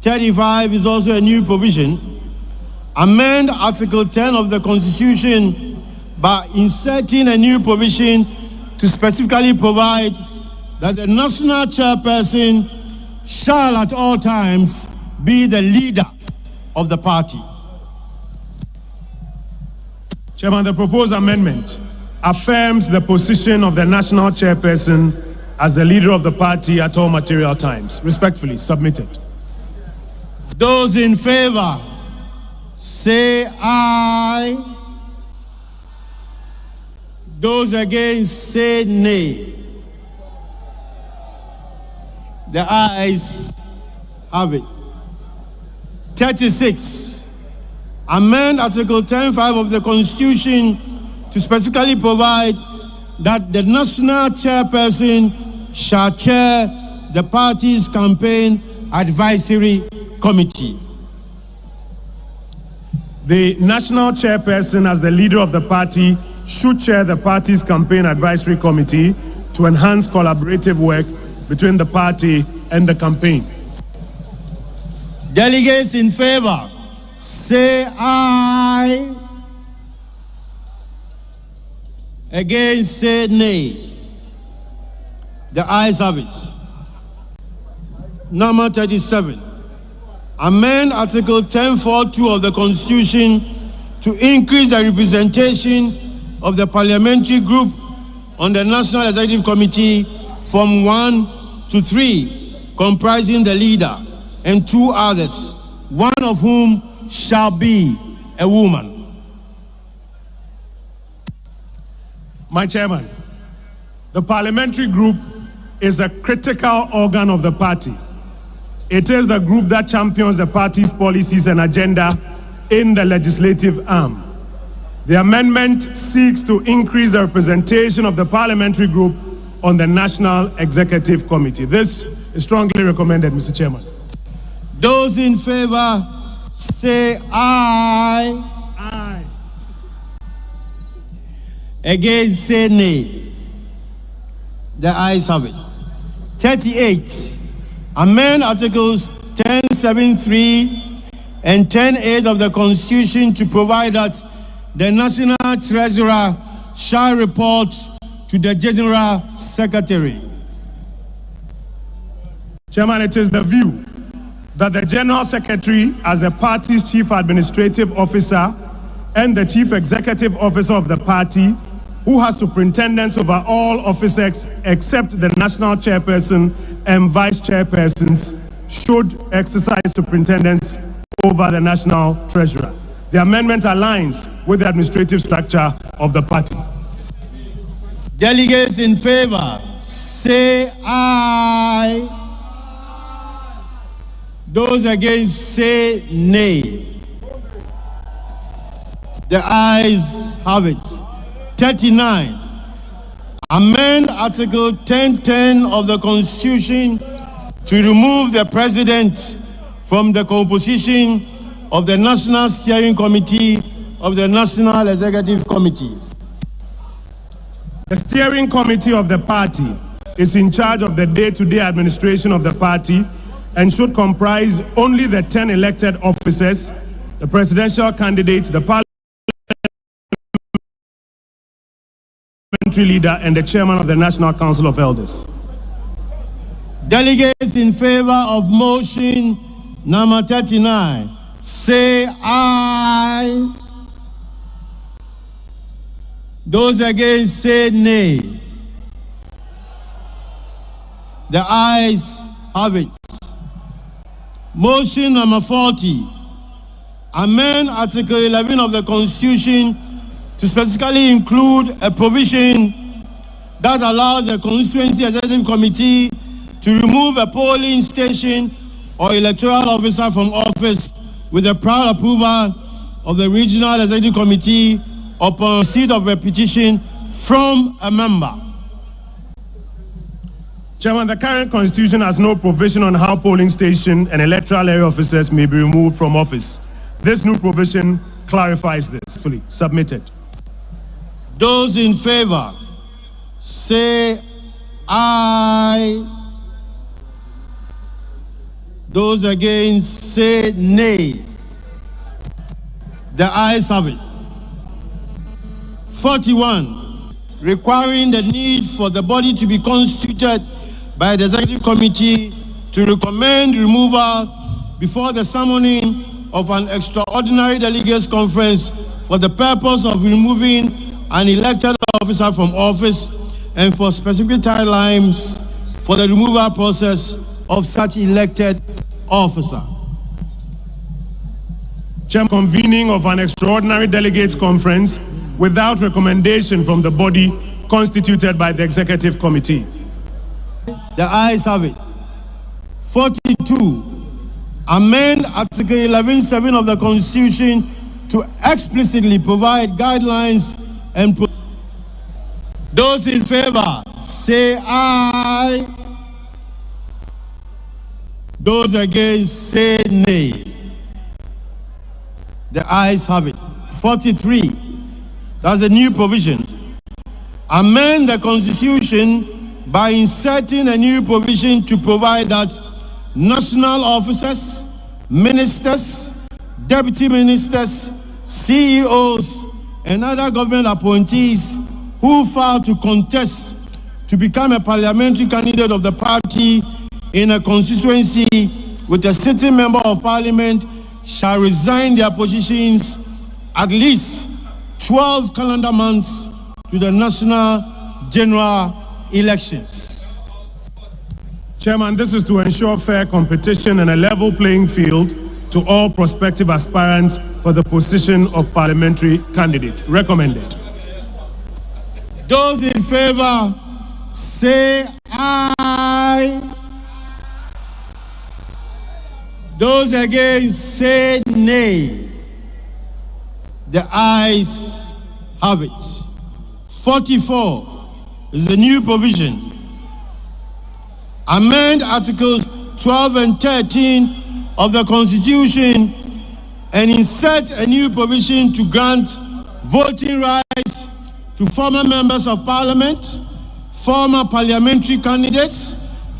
35 is also a new provision. Amend Article 10 of the Constitution by inserting a new provision to specifically provide that the national chairperson shall at all times be the leader of the party. Chairman, the proposed amendment affirms the position of the national chairperson as the leader of the party at all material times. Respectfully submitted. Those in favor say aye. Those against say nay. The ayes have it. 36. Amend Article 10(5) of the Constitution to specifically provide that the national chairperson shall chair the party's campaign advisory committee. The national chairperson, as the leader of the party, should chair the party's campaign advisory committee to enhance collaborative work between the party and the campaign. Delegates in favor say aye. Against say nay. The ayes have it. Number 37. Amend Article 10(4)(2) of the Constitution to increase the representation of the parliamentary group on the National Executive Committee from 1 to 3, comprising the leader and 2 others, one of whom shall be a woman. My chairman, the parliamentary group is a critical organ of the party. It is the group that champions the party's policies and agenda in the legislative arm. The amendment seeks to increase the representation of the parliamentary group on the National Executive Committee. This is strongly recommended, Mr. Chairman. Those in favor say aye. Aye. Against say nay. The ayes have it. 38. Amend Articles 10(7)(3) and 10(8) of the Constitution to provide that the National Treasurer shall report to the General Secretary. Chairman, it is the view that the General Secretary, as the party's Chief Administrative Officer and the Chief Executive Officer of the party, who has superintendence over all officers except the National Chairperson and Vice Chairpersons, should exercise superintendence over the National Treasurer. The amendment aligns with the administrative structure of the party. Delegates in favor say aye. Those against say nay. The ayes have it. 39. Amend Article 10(10) of the Constitution to remove the President from the composition of the National Steering Committee of the National Executive Committee. The steering committee of the party is in charge of the day-to-day administration of the party and should comprise only the 10 elected officers, the presidential candidate, the parliamentary leader, and the chairman of the National Council of Elders. Delegates in favor of motion number 39 say aye. Those against say nay. The ayes have it. Motion number 40. Amend Article 11 of the Constitution to specifically include a provision that allows the Constituency Executive Committee to remove a polling station or electoral officer from office with the prior approval of the Regional Executive Committee upon receipt of a petition from a member. Chairman, the current Constitution has no provision on how polling station and electoral area officers may be removed from office. This new provision clarifies this. Fully submitted. Those in favor say aye. Those against say nay. The ayes have it. 41, requiring the need for the body to be constituted by the Executive Committee to recommend removal before the summoning of an extraordinary delegates conference for the purpose of removing an elected officer from office and for specific timelines for the removal process of such elected officer. Chairman, convening of an extraordinary delegates conference without recommendation from the body constituted by the Executive Committee. The ayes have it. 42, amend Article 11.7 of the Constitution to explicitly provide guidelines and those in favor say aye. Those against say nay. The ayes have it. 43, that's a new provision. Amend the Constitution by inserting a new provision to provide that national officers, ministers, deputy ministers, CEOs, and other government appointees who file to contest to become a parliamentary candidate of the party in a constituency with a sitting member of parliament shall resign their positions at least 12 calendar months to the national general elections. Chairman, this is to ensure fair competition and a level playing field to all prospective aspirants for the position of parliamentary candidate. Recommended. Those in favor say aye. Those against say nay. The ayes have it. 44 is a new provision. Amend Articles 12 and 13 of the Constitution and insert a new provision to grant voting rights to former members of Parliament, former parliamentary candidates,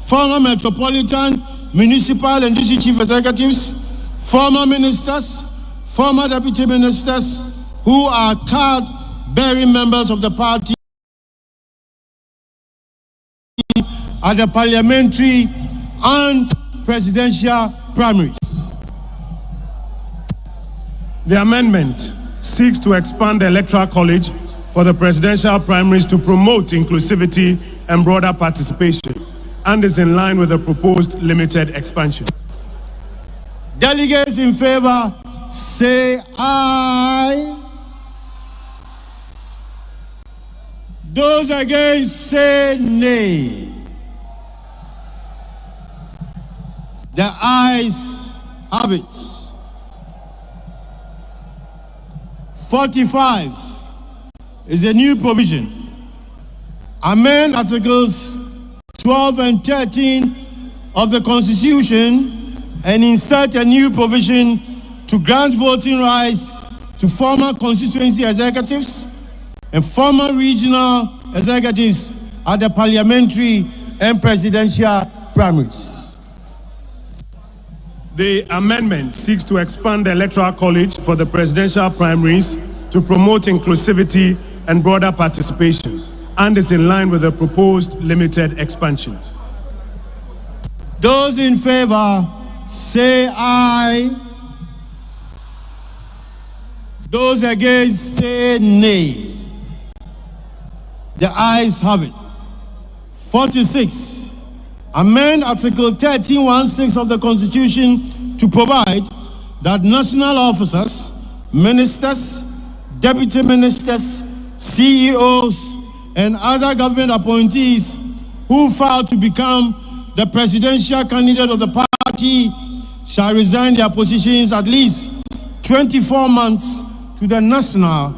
former metropolitan, municipal and district chief executives, former ministers, former deputy ministers who are card-bearing members of the party at the parliamentary and presidential primaries. The amendment seeks to expand the Electoral College for the presidential primaries to promote inclusivity and broader participation and is in line with the proposed limited expansion. Delegates in favor say aye. Those against say nay. The ayes have it. 45 is a new provision. Amend Articles 12 and 13 of the Constitution and insert a new provision to grant voting rights to former constituency executives and former regional executives at the parliamentary and presidential primaries. The amendment seeks to expand the Electoral College for the presidential primaries to promote inclusivity and broader participation and is in line with the proposed limited expansion. Those in favor say aye. Those against say nay. The ayes have it. 46. Amend Article 13(1)(6) of the Constitution to provide that national officers, ministers, deputy ministers, CEOs, and other government appointees who file to become the presidential candidate of the party shall resign their positions at least 24 months to the national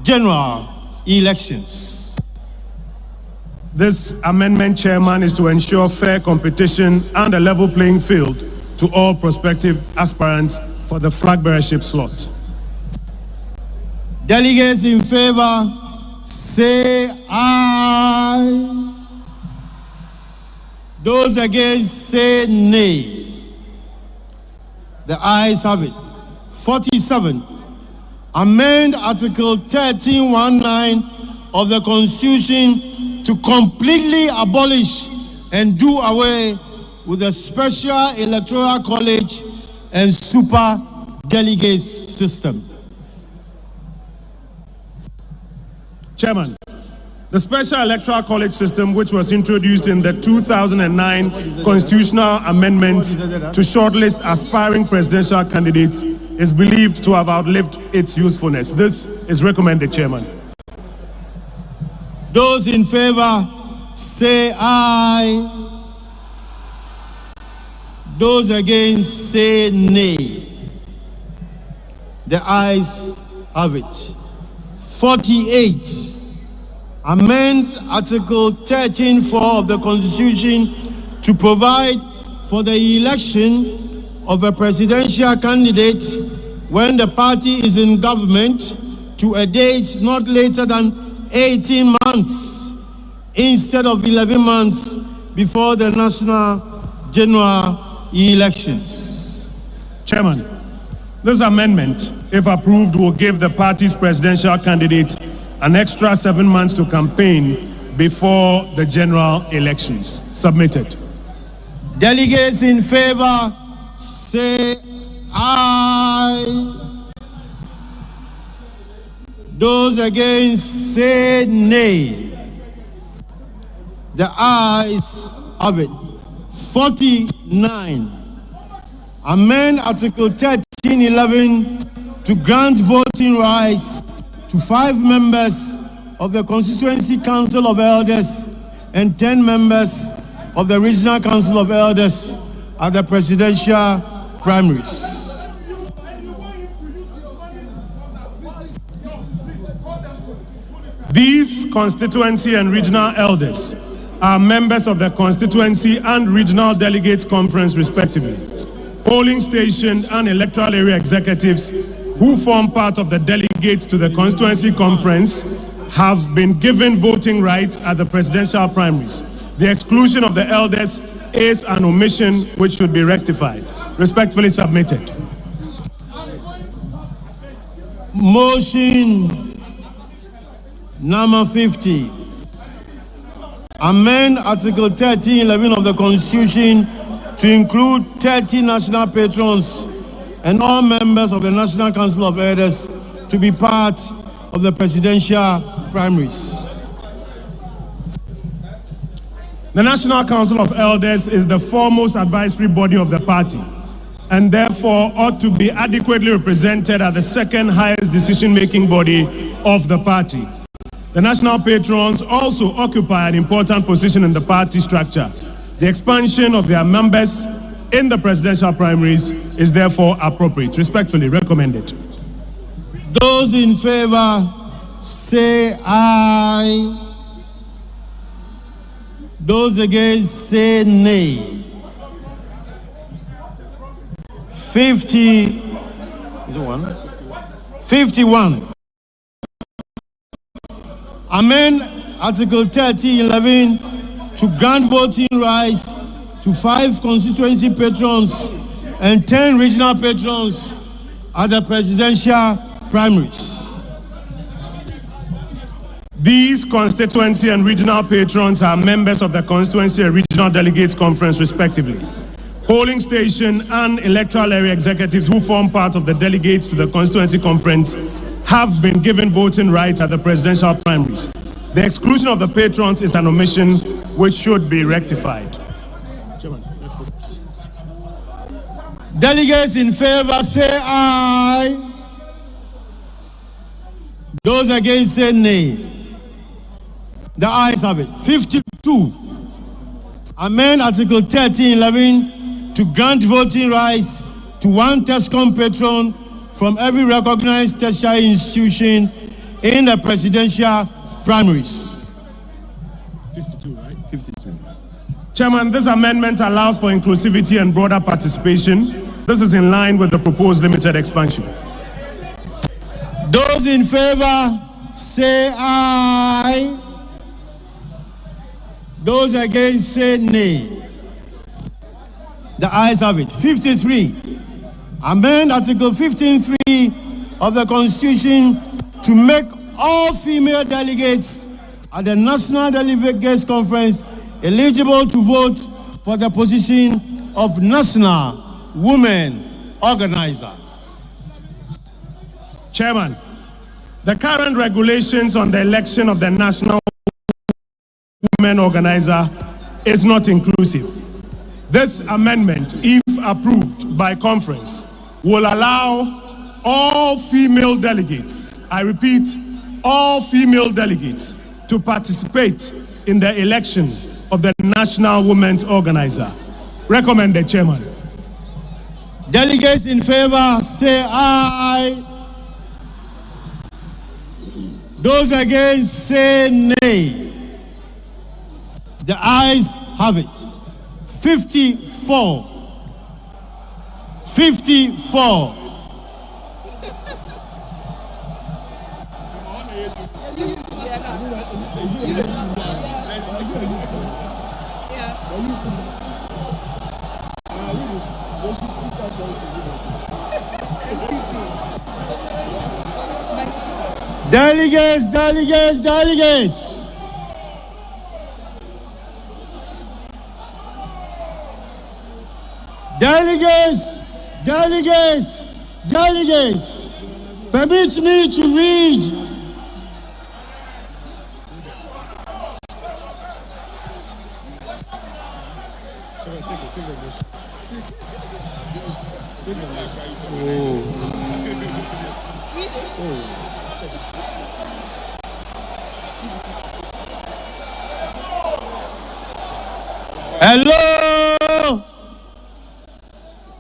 general elections. This amendment, Chairman, is to ensure fair competition and a level playing field to all prospective aspirants for the flag bearership slot. Delegates in favor say aye. Those against say nay. The ayes have it. 47. Amend Article 1319 of the Constitution to completely abolish and do away with the special electoral college and super delegates system. Chairman, the special electoral college system, which was introduced in the 2009 constitutional amendment to shortlist aspiring presidential candidates, is believed to have outlived its usefulness. This is recommended, Chairman. Those in favor say aye. Those against say nay. The ayes have it. 48. Amend Article 13(4) of the Constitution to provide for the election of a presidential candidate when the party is in government to a date not later than 18 months instead of 11 months before the national general elections. Chairman, this amendment, if approved, will give the party's presidential candidate an extra 7 months to campaign before the general elections. Submitted. Delegates in favor say aye. Those against say nay. The ayes have it. 49. Amend Article 1311 to grant voting rights to 5 members of the Constituency Council of Elders and 10 members of the Regional Council of Elders at the presidential primaries. These constituency and regional elders are members of the constituency and regional delegates conference respectively. Polling station and electoral area executives who form part of the delegates to the constituency conference have been given voting rights at the presidential primaries. The exclusion of the elders is an omission which should be rectified. Respectfully submitted. Motion number 50. Amend Article 1311 of the Constitution to include 30 national patrons and all members of the National Council of Elders to be part of the presidential primaries. The National Council of Elders is the foremost advisory body of the party and therefore ought to be adequately represented at the second highest decision-making body of the party. The national patrons also occupy an important position in the party structure. The expansion of their members in the presidential primaries is therefore appropriate. Respectfully recommended. Those in favor say aye. Those against say nay. 51. Amend Article 1311 to grant voting rights to 5 constituency patrons and 10 regional patrons at the presidential primaries. These constituency and regional patrons are members of the constituency and regional delegates conference respectively. Polling station and electoral area executives who form part of the delegates to the constituency conference have been given voting rights at the presidential primaries. The exclusion of the patrons is an omission which should be rectified. Delegates in favor say aye. Those against say nay. The ayes have it. 52. Amend Article 1311 to grant voting rights to 1 TESCOM patron from every recognized tertiary institution in the presidential primaries. 52, right? 52. Chairman, this amendment allows for inclusivity and broader participation. This is in line with the proposed limited expansion. Those in favor say aye. Those against say nay. The ayes have it. 53. amend Article 15.3 of the Constitution to make all female delegates at the National Delegates Conference eligible to vote for the position of National Women Organizer. Chairman, the current regulations on the election of the National Women Organizer is not inclusive. This amendment, if approved by conference, will allow all female delegates, I repeat, all female delegates, to participate in the election of the National Women's Organizer. Recommended, Chairman. Delegates in favor say aye. Those against say nay. The ayes have it. 54. 54. Delegates, delegates, delegates. Delegates, delegates, delegates. Permit me to read hello.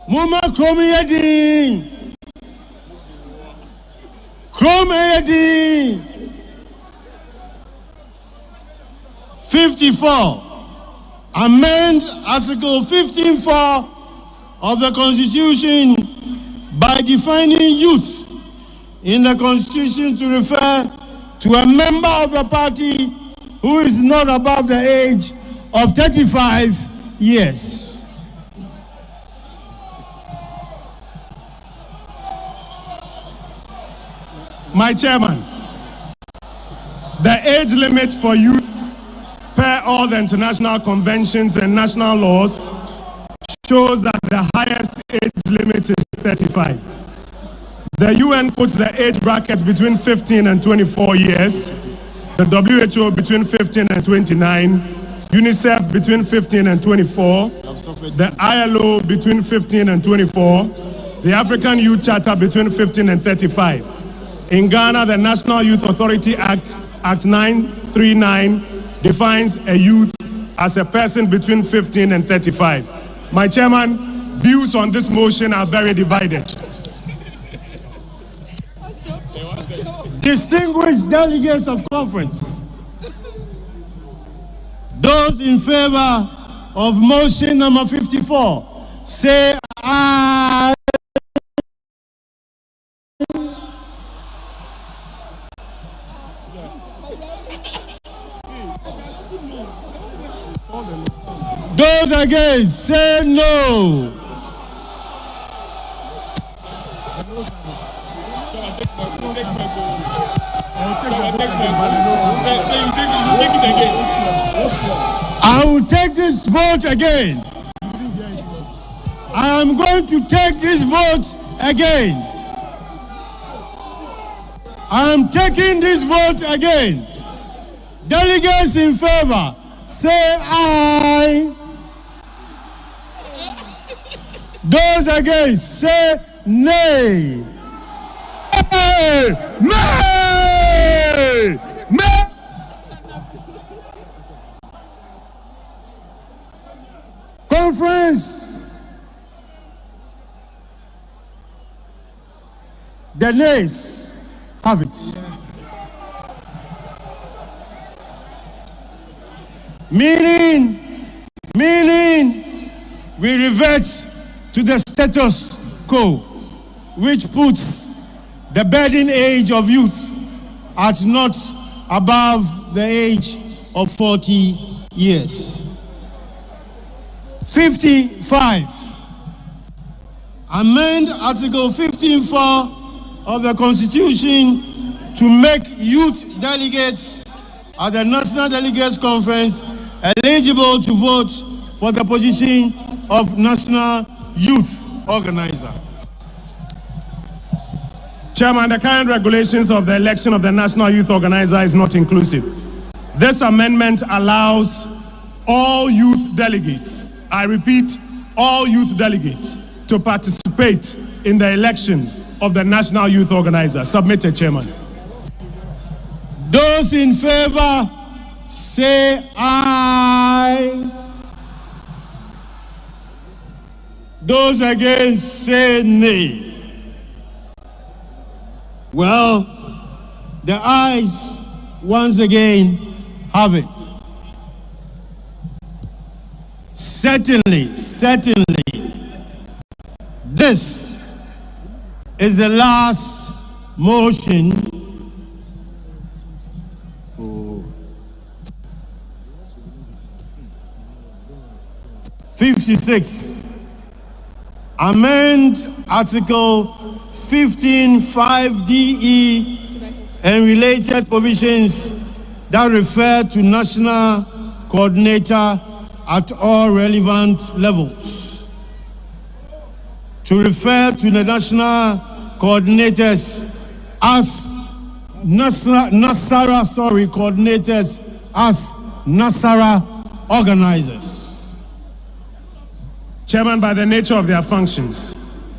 Muma Kromiyadin. Kromiyadin. 54. Amend Article 15.4 of the Constitution by defining youth in the Constitution to refer to a member of the party who is not above the age of 35 years. My Chairman, the age limit for youth per all the international conventions and national laws shows that the highest age limit is 35. The UN puts the age bracket between 15 and 24 years, the WHO between 15 and 29, UNICEF between 15 and 24, the ILO between 15 and 24, the African Youth Charter between 15 and 35. In Ghana, the National Youth Authority Act, Act 939, defines a youth as a person between 15 and 35. My Chairman, views on this motion are very divided. Distinguished delegates of conference, those in favor of motion number 54, say aye. Those against, say no. I will take this vote again. I am going to take this vote again. I am taking this vote again. Delegates in favor, say aye. Those against, say nay. Nay! Nay! Nay! Conference, the nays have it. Meaning, we revert to the status quo, which puts the burden age of youth at not above the age of 40 years. 55. amend Article 15(4) of the Constitution to make youth delegates at the National Delegates Conference eligible to vote for the position of National Youth Organizer. Chairman, the current regulations of the election of the National Youth Organizer is not inclusive. This amendment allows all youth delegates, I repeat, all youth delegates, to participate in the election of the National Youth Organizer. Submitted, Chairman. Those in favor say aye. Those against say nay. Well, the ayes once again have it. Certainly, this is the last motion. 56. Amend Article 15(5)(de) and related provisions that refer to national coordinator at all relevant levels. To refer to the national coordinators as Nasara organizers. Chairman, by the nature of their functions,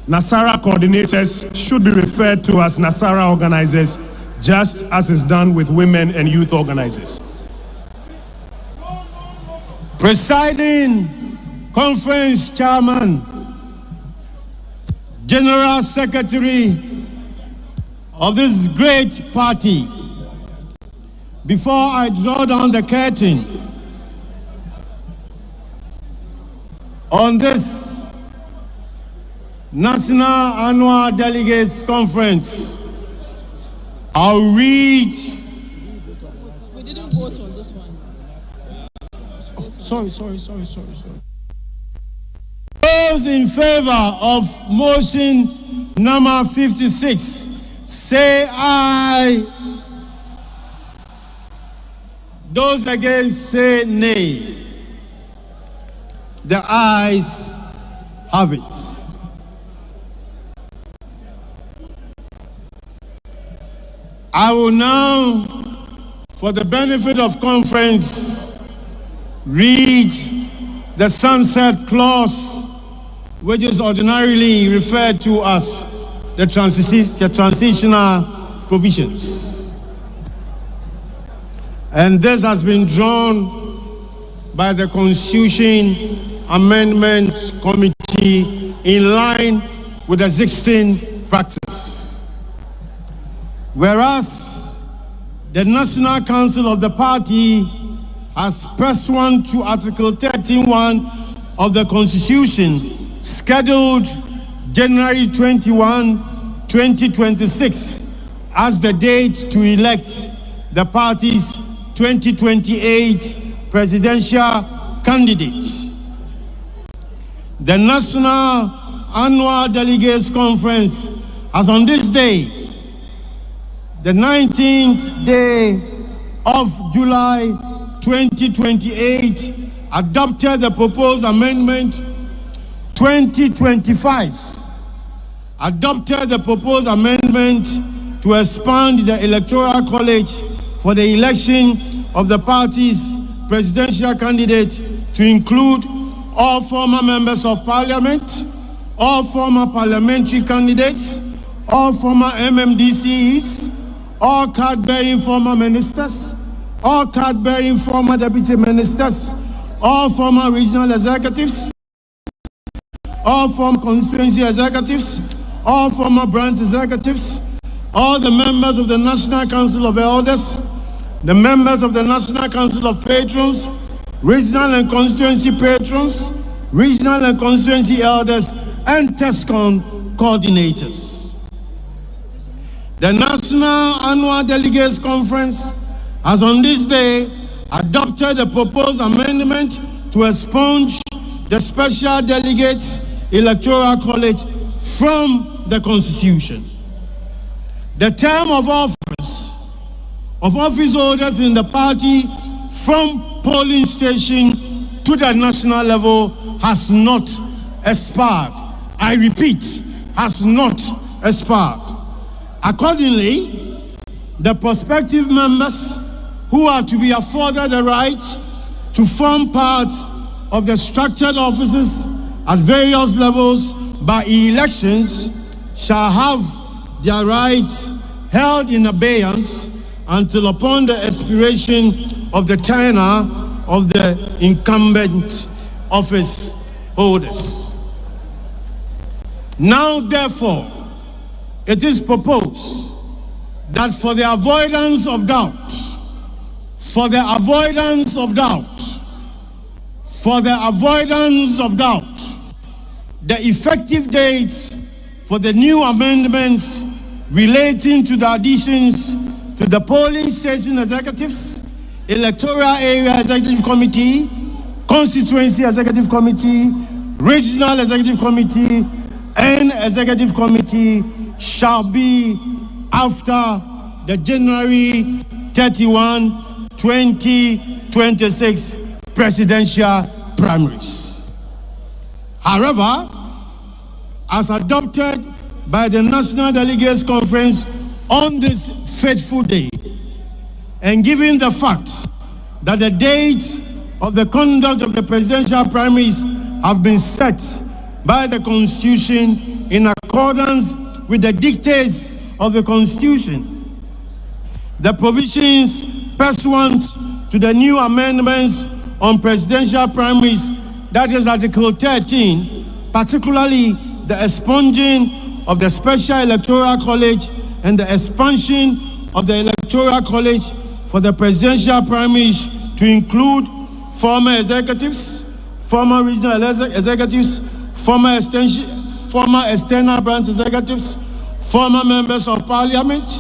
Nasara coordinators should be referred to as Nasara organizers, just as is done with women and youth organizers. Presiding Conference Chairman, General Secretary of this great party, before I draw down the curtain on this National Annual Delegates Conference, I'll read. We didn't vote on this one. Sorry. Those in favor of motion number 56, say aye. Those against say nay. The ayes have it. I will now, for the benefit of conference, read the sunset clause, which is ordinarily referred to as the transitional provisions. And this has been drawn by the Constitution Amendment Committee in line with the existing practice. Whereas the National Council of the party has, pursuant to Article 13(1) of the Constitution, scheduled January 21, 2026 as the date to elect the party's 2028 presidential candidate. The National Annual Delegates Conference has on this day, the 19th day of July 2028, adopted the proposed amendment 2025, adopted the proposed amendment to expand the Electoral College for the election of the party's presidential candidate to include all former members of parliament, all former parliamentary candidates, all former MMDCs, all card-bearing former ministers, all card-bearing former deputy ministers, all former regional executives, all former constituency executives, all former branch executives, all the members of the National Council of Elders, the members of the National Council of Patrons, regional and constituency patrons, regional and constituency elders, and TESCON coordinators. The National Annual Delegates Conference has on this day adopted a proposed amendment to expunge the Special Delegates Electoral College from the Constitution. The term of office holders in the party from polling station to the national level has not expired. I repeat, has not expired. Accordingly, the prospective members who are to be afforded the right to form part of the structured offices at various levels by elections shall have their rights held in abeyance until upon the expiration of the tenure of the incumbent office holders. Now, therefore, it is proposed that for the avoidance of doubt, the effective dates for the new amendments relating to the additions to the polling station executives, electoral area executive committee, constituency executive committee, regional executive committee, and executive committee shall be after the January 31, 2026 presidential primaries. However, as adopted by the National Delegates Conference on this fateful day, and given the fact that the dates of the conduct of the presidential primaries have been set by the Constitution in accordance with the dictates of the Constitution, the provisions pursuant to the new amendments on presidential primaries, that is Article 13, particularly the expunging of the Special Electoral College and the expansion of the Electoral College for the presidential primaries to include former executives, former regional executives, former external branch executives, former members of parliament,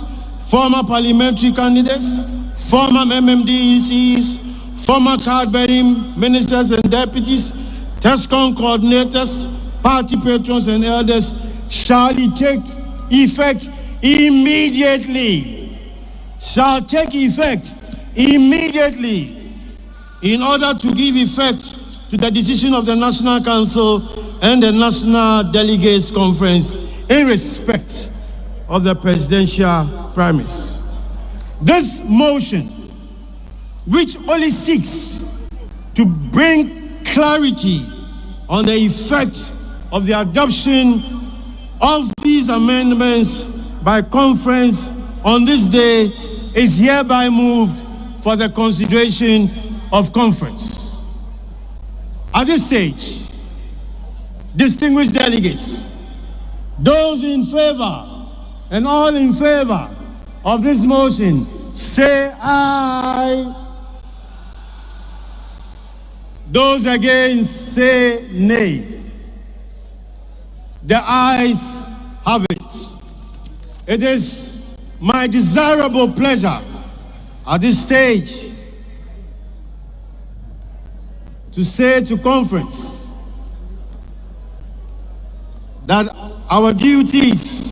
former parliamentary candidates, former MMDECs, former card-bearing ministers and deputies, TESCON coordinators, party patrons and elders, shall take effect immediately. Shall take effect immediately in order to give effect to the decision of the National Council and the National Delegates Conference in respect of the presidential primaries. This motion, which only seeks to bring clarity on the effect of the adoption of these amendments by conference on this day, is hereby moved for the consideration of conference. At this stage, distinguished delegates, those in favor and all in favor of this motion, say aye. Those against, say nay. The ayes have it. It is my desirable pleasure at this stage to say to conference that our duties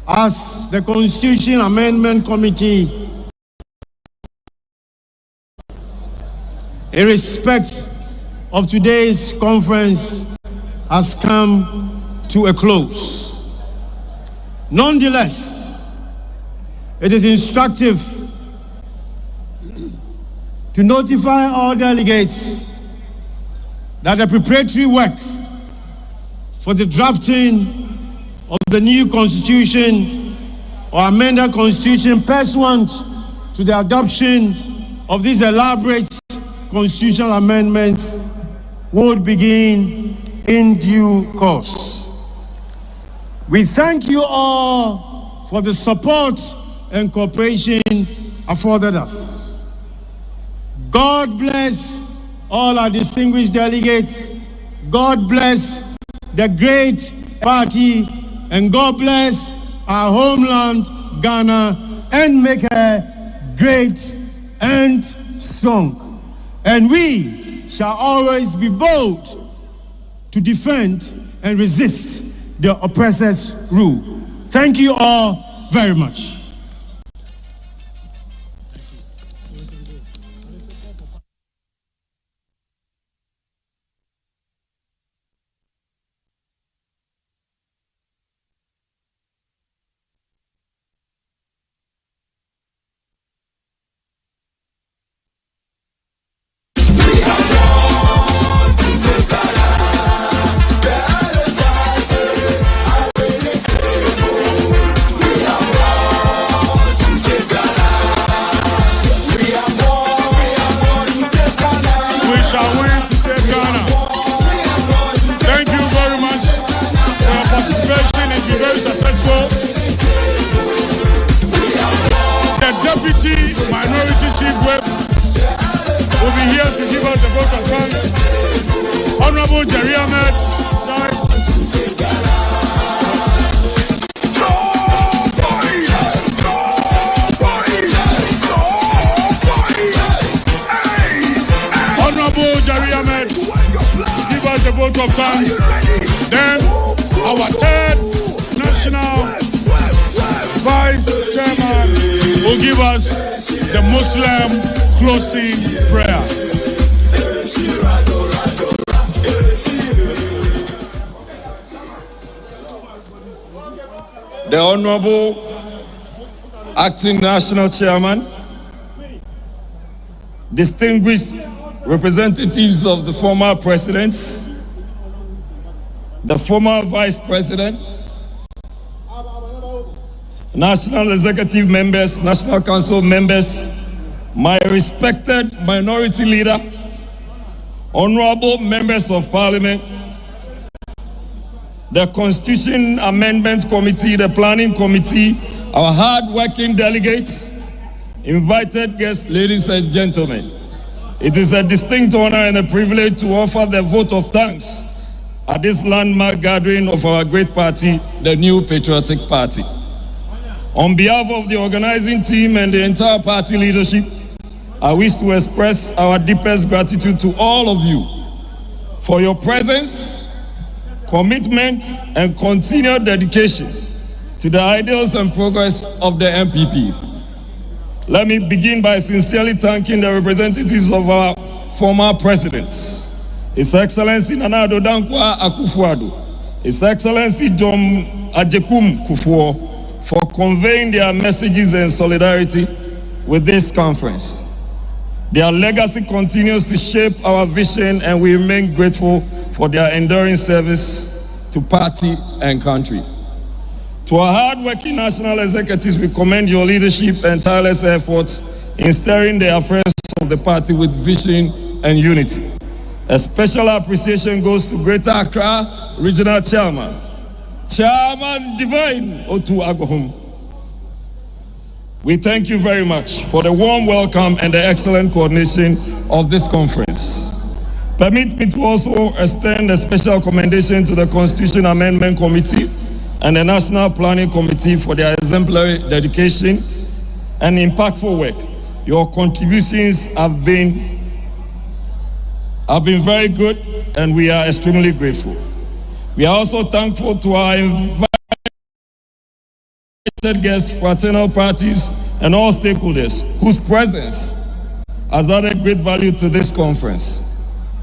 as the Constitution Amendment Committee in respect of today's conference has come to a close. Nonetheless, it is instructive to notify all delegates that the preparatory work for the drafting of the new constitution or amended constitution pursuant to the adoption of these elaborate constitutional amendments would begin in due course. We thank you all for the support and cooperation afforded us. God bless all our distinguished delegates. God bless the great party, and God bless our homeland, Ghana, and make her great and strong. And we shall always be bold to defend and resist the oppressor's rule. Thank you all very much. Then our third national vice chairman will give us the Muslim closing prayer. The Honorable Acting National Chairman, distinguished representatives of the former presidents, the former vice president, national executive members, national council members, my respected minority leader, honorable members of parliament, the Constitution Amendment Committee, the Planning Committee, our hard-working delegates, invited guests, ladies and gentlemen. It is a distinct honor and a privilege to offer the vote of thanks at this landmark gathering of our great party, the New Patriotic Party. On behalf of the organizing team and the entire party leadership, I wish to express our deepest gratitude to all of you for your presence, commitment, and continued dedication to the ideals and progress of the NPP. Let me begin by sincerely thanking the representatives of our former presidents, His Excellency Nana Addo Dankwa Akufo-Addo, His Excellency John Agyekum Kufuor, for conveying their messages and solidarity with this conference. Their legacy continues to shape our vision, and we remain grateful for their enduring service to party and country. To our hard-working national executives, we commend your leadership and tireless efforts in steering the affairs of the party with vision and unity. A special appreciation goes to Greater Accra Regional Chairman, Chairman Divine Otu Agohum. We thank you very much for the warm welcome and the excellent coordination of this conference. Permit me to also extend a special commendation to the Constitution Amendment Committee and the National Planning Committee for their exemplary dedication and impactful work. Your contributions have been very good, and we are extremely grateful. We are also thankful to our invited guests, fraternal parties, and all stakeholders whose presence has added great value to this conference.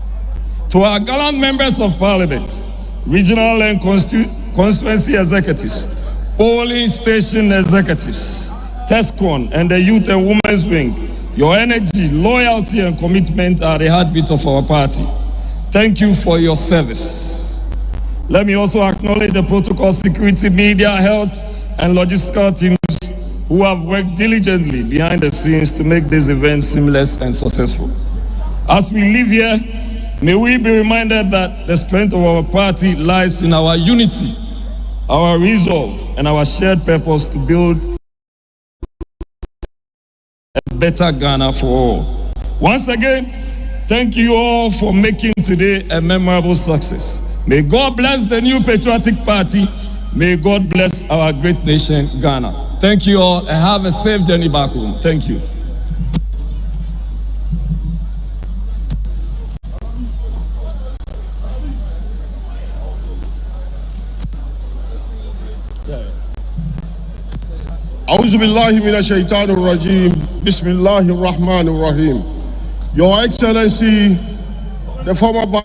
To our gallant members of parliament, regional and constituency executives, polling station executives, TESCON, and the Youth and Women's Wing, your energy, loyalty, and commitment are the heartbeat of our party. Thank you for your service. Let me also acknowledge the protocol, security, media, health, and logistical teams who have worked diligently behind the scenes to make this event seamless and successful. As we live here, may we be reminded that the strength of our party lies in our unity, our resolve, and our shared purpose to build a better Ghana for all. Once again, thank you all for making today a memorable success. May God bless the New Patriotic Party. May God bless our great nation, Ghana. Thank you all, and have a safe journey back home. Thank you. A'udhu billahi minash shaitanir rajim. Bismillahir rahmanir rahim. Your Excellency, the former Vice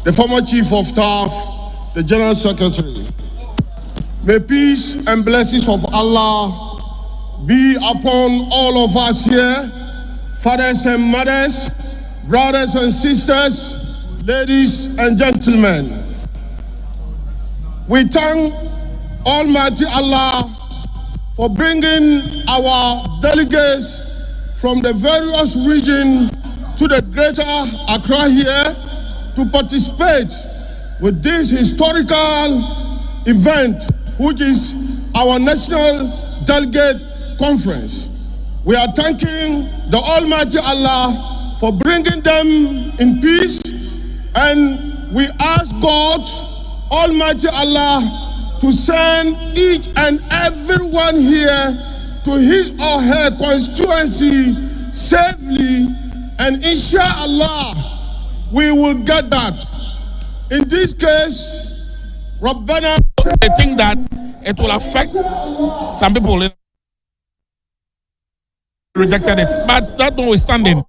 the former Chief of Staff, the General Secretary. May peace and blessings of Allah be upon all of us here, fathers and mothers, brothers and sisters, ladies and gentlemen. We thank Almighty Allah for bringing our delegates from the various regions to the greater Accra here to participate with this historical event, which is our National Delegate Conference. We are thanking the Almighty Allah for bringing them in peace, and we ask God, Almighty Allah, to send each and everyone here to his or her constituency safely, and inshallah, we will get that. In this case, Rabbana, I think that it will affect some people. Rejected it, but that notwithstanding,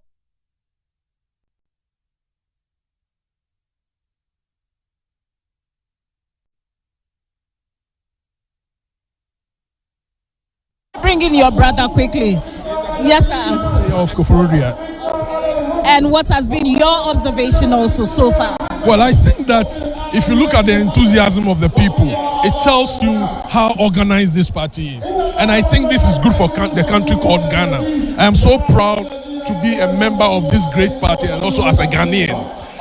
bring in your brother quickly. Yes, sir. Of Koforodua. And what has been your observation also so far? Well, I think that if you look at the enthusiasm of the people, it tells you how organized this party is. And I think this is good for the country called Ghana. I am so proud to be a member of this great party and also as a Ghanaian.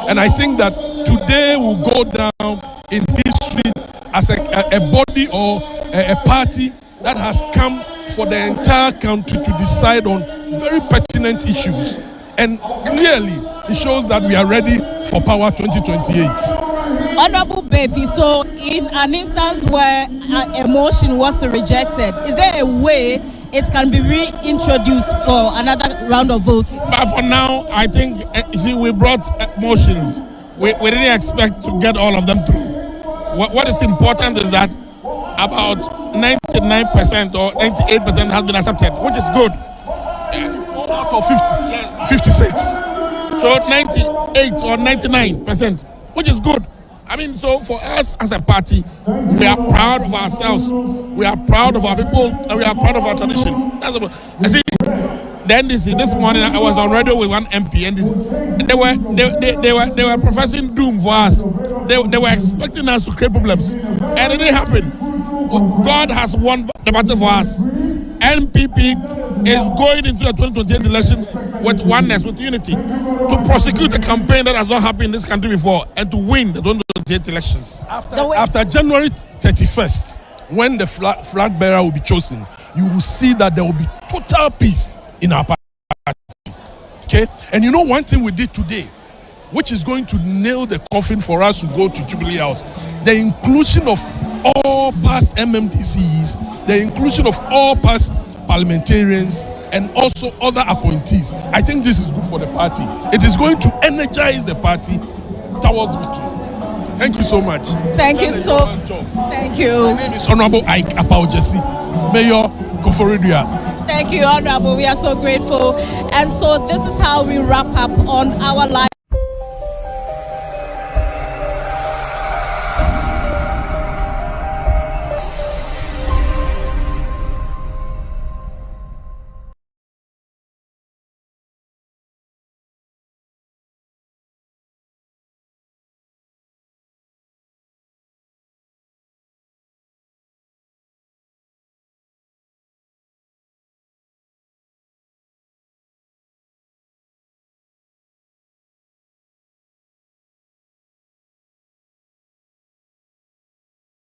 And I think that today will go down in history as a body or a party that has come for the entire country to decide on very pertinent issues. And clearly, it shows that we are ready for Power 2028. Honorable Befi, so in an instance where a motion was rejected, is there a way it can be reintroduced for another round of voting? But for now, I think, you see, we brought motions. We didn't expect to get all of them through. What is important is that about 99% or 98% has been accepted, which is good. Out of 56. So 98 or 99%, which is good. I mean, so for us as a party, we are proud of ourselves, we are proud of our people, and we are proud of our tradition. That's about, I see, the NDC, this morning I was on radio with one MP, and they were professing doom for us. They were expecting us to create problems, and it didn't happen. God has won the battle for us. NPP is going into the 2028 election with oneness, with unity, to prosecute a campaign that has not happened in this country before and to win the 2028 elections. After January 31st, when the flag bearer will be chosen, you will see that there will be total peace in our party. Okay? And you know one thing we did today, which is going to nail the coffin for us to go to Jubilee House, the inclusion of all past MMDCs, the inclusion of all past parliamentarians, and also other appointees. I think this is good for the party. It is going to energize the party towards victory. Thank you so much. Thank you so much. Thank you. My name is Honorable Ike Apao-Jesse, Mayor Koforodua. Thank you, Honorable. We are so grateful. And so this is how we wrap up on our live.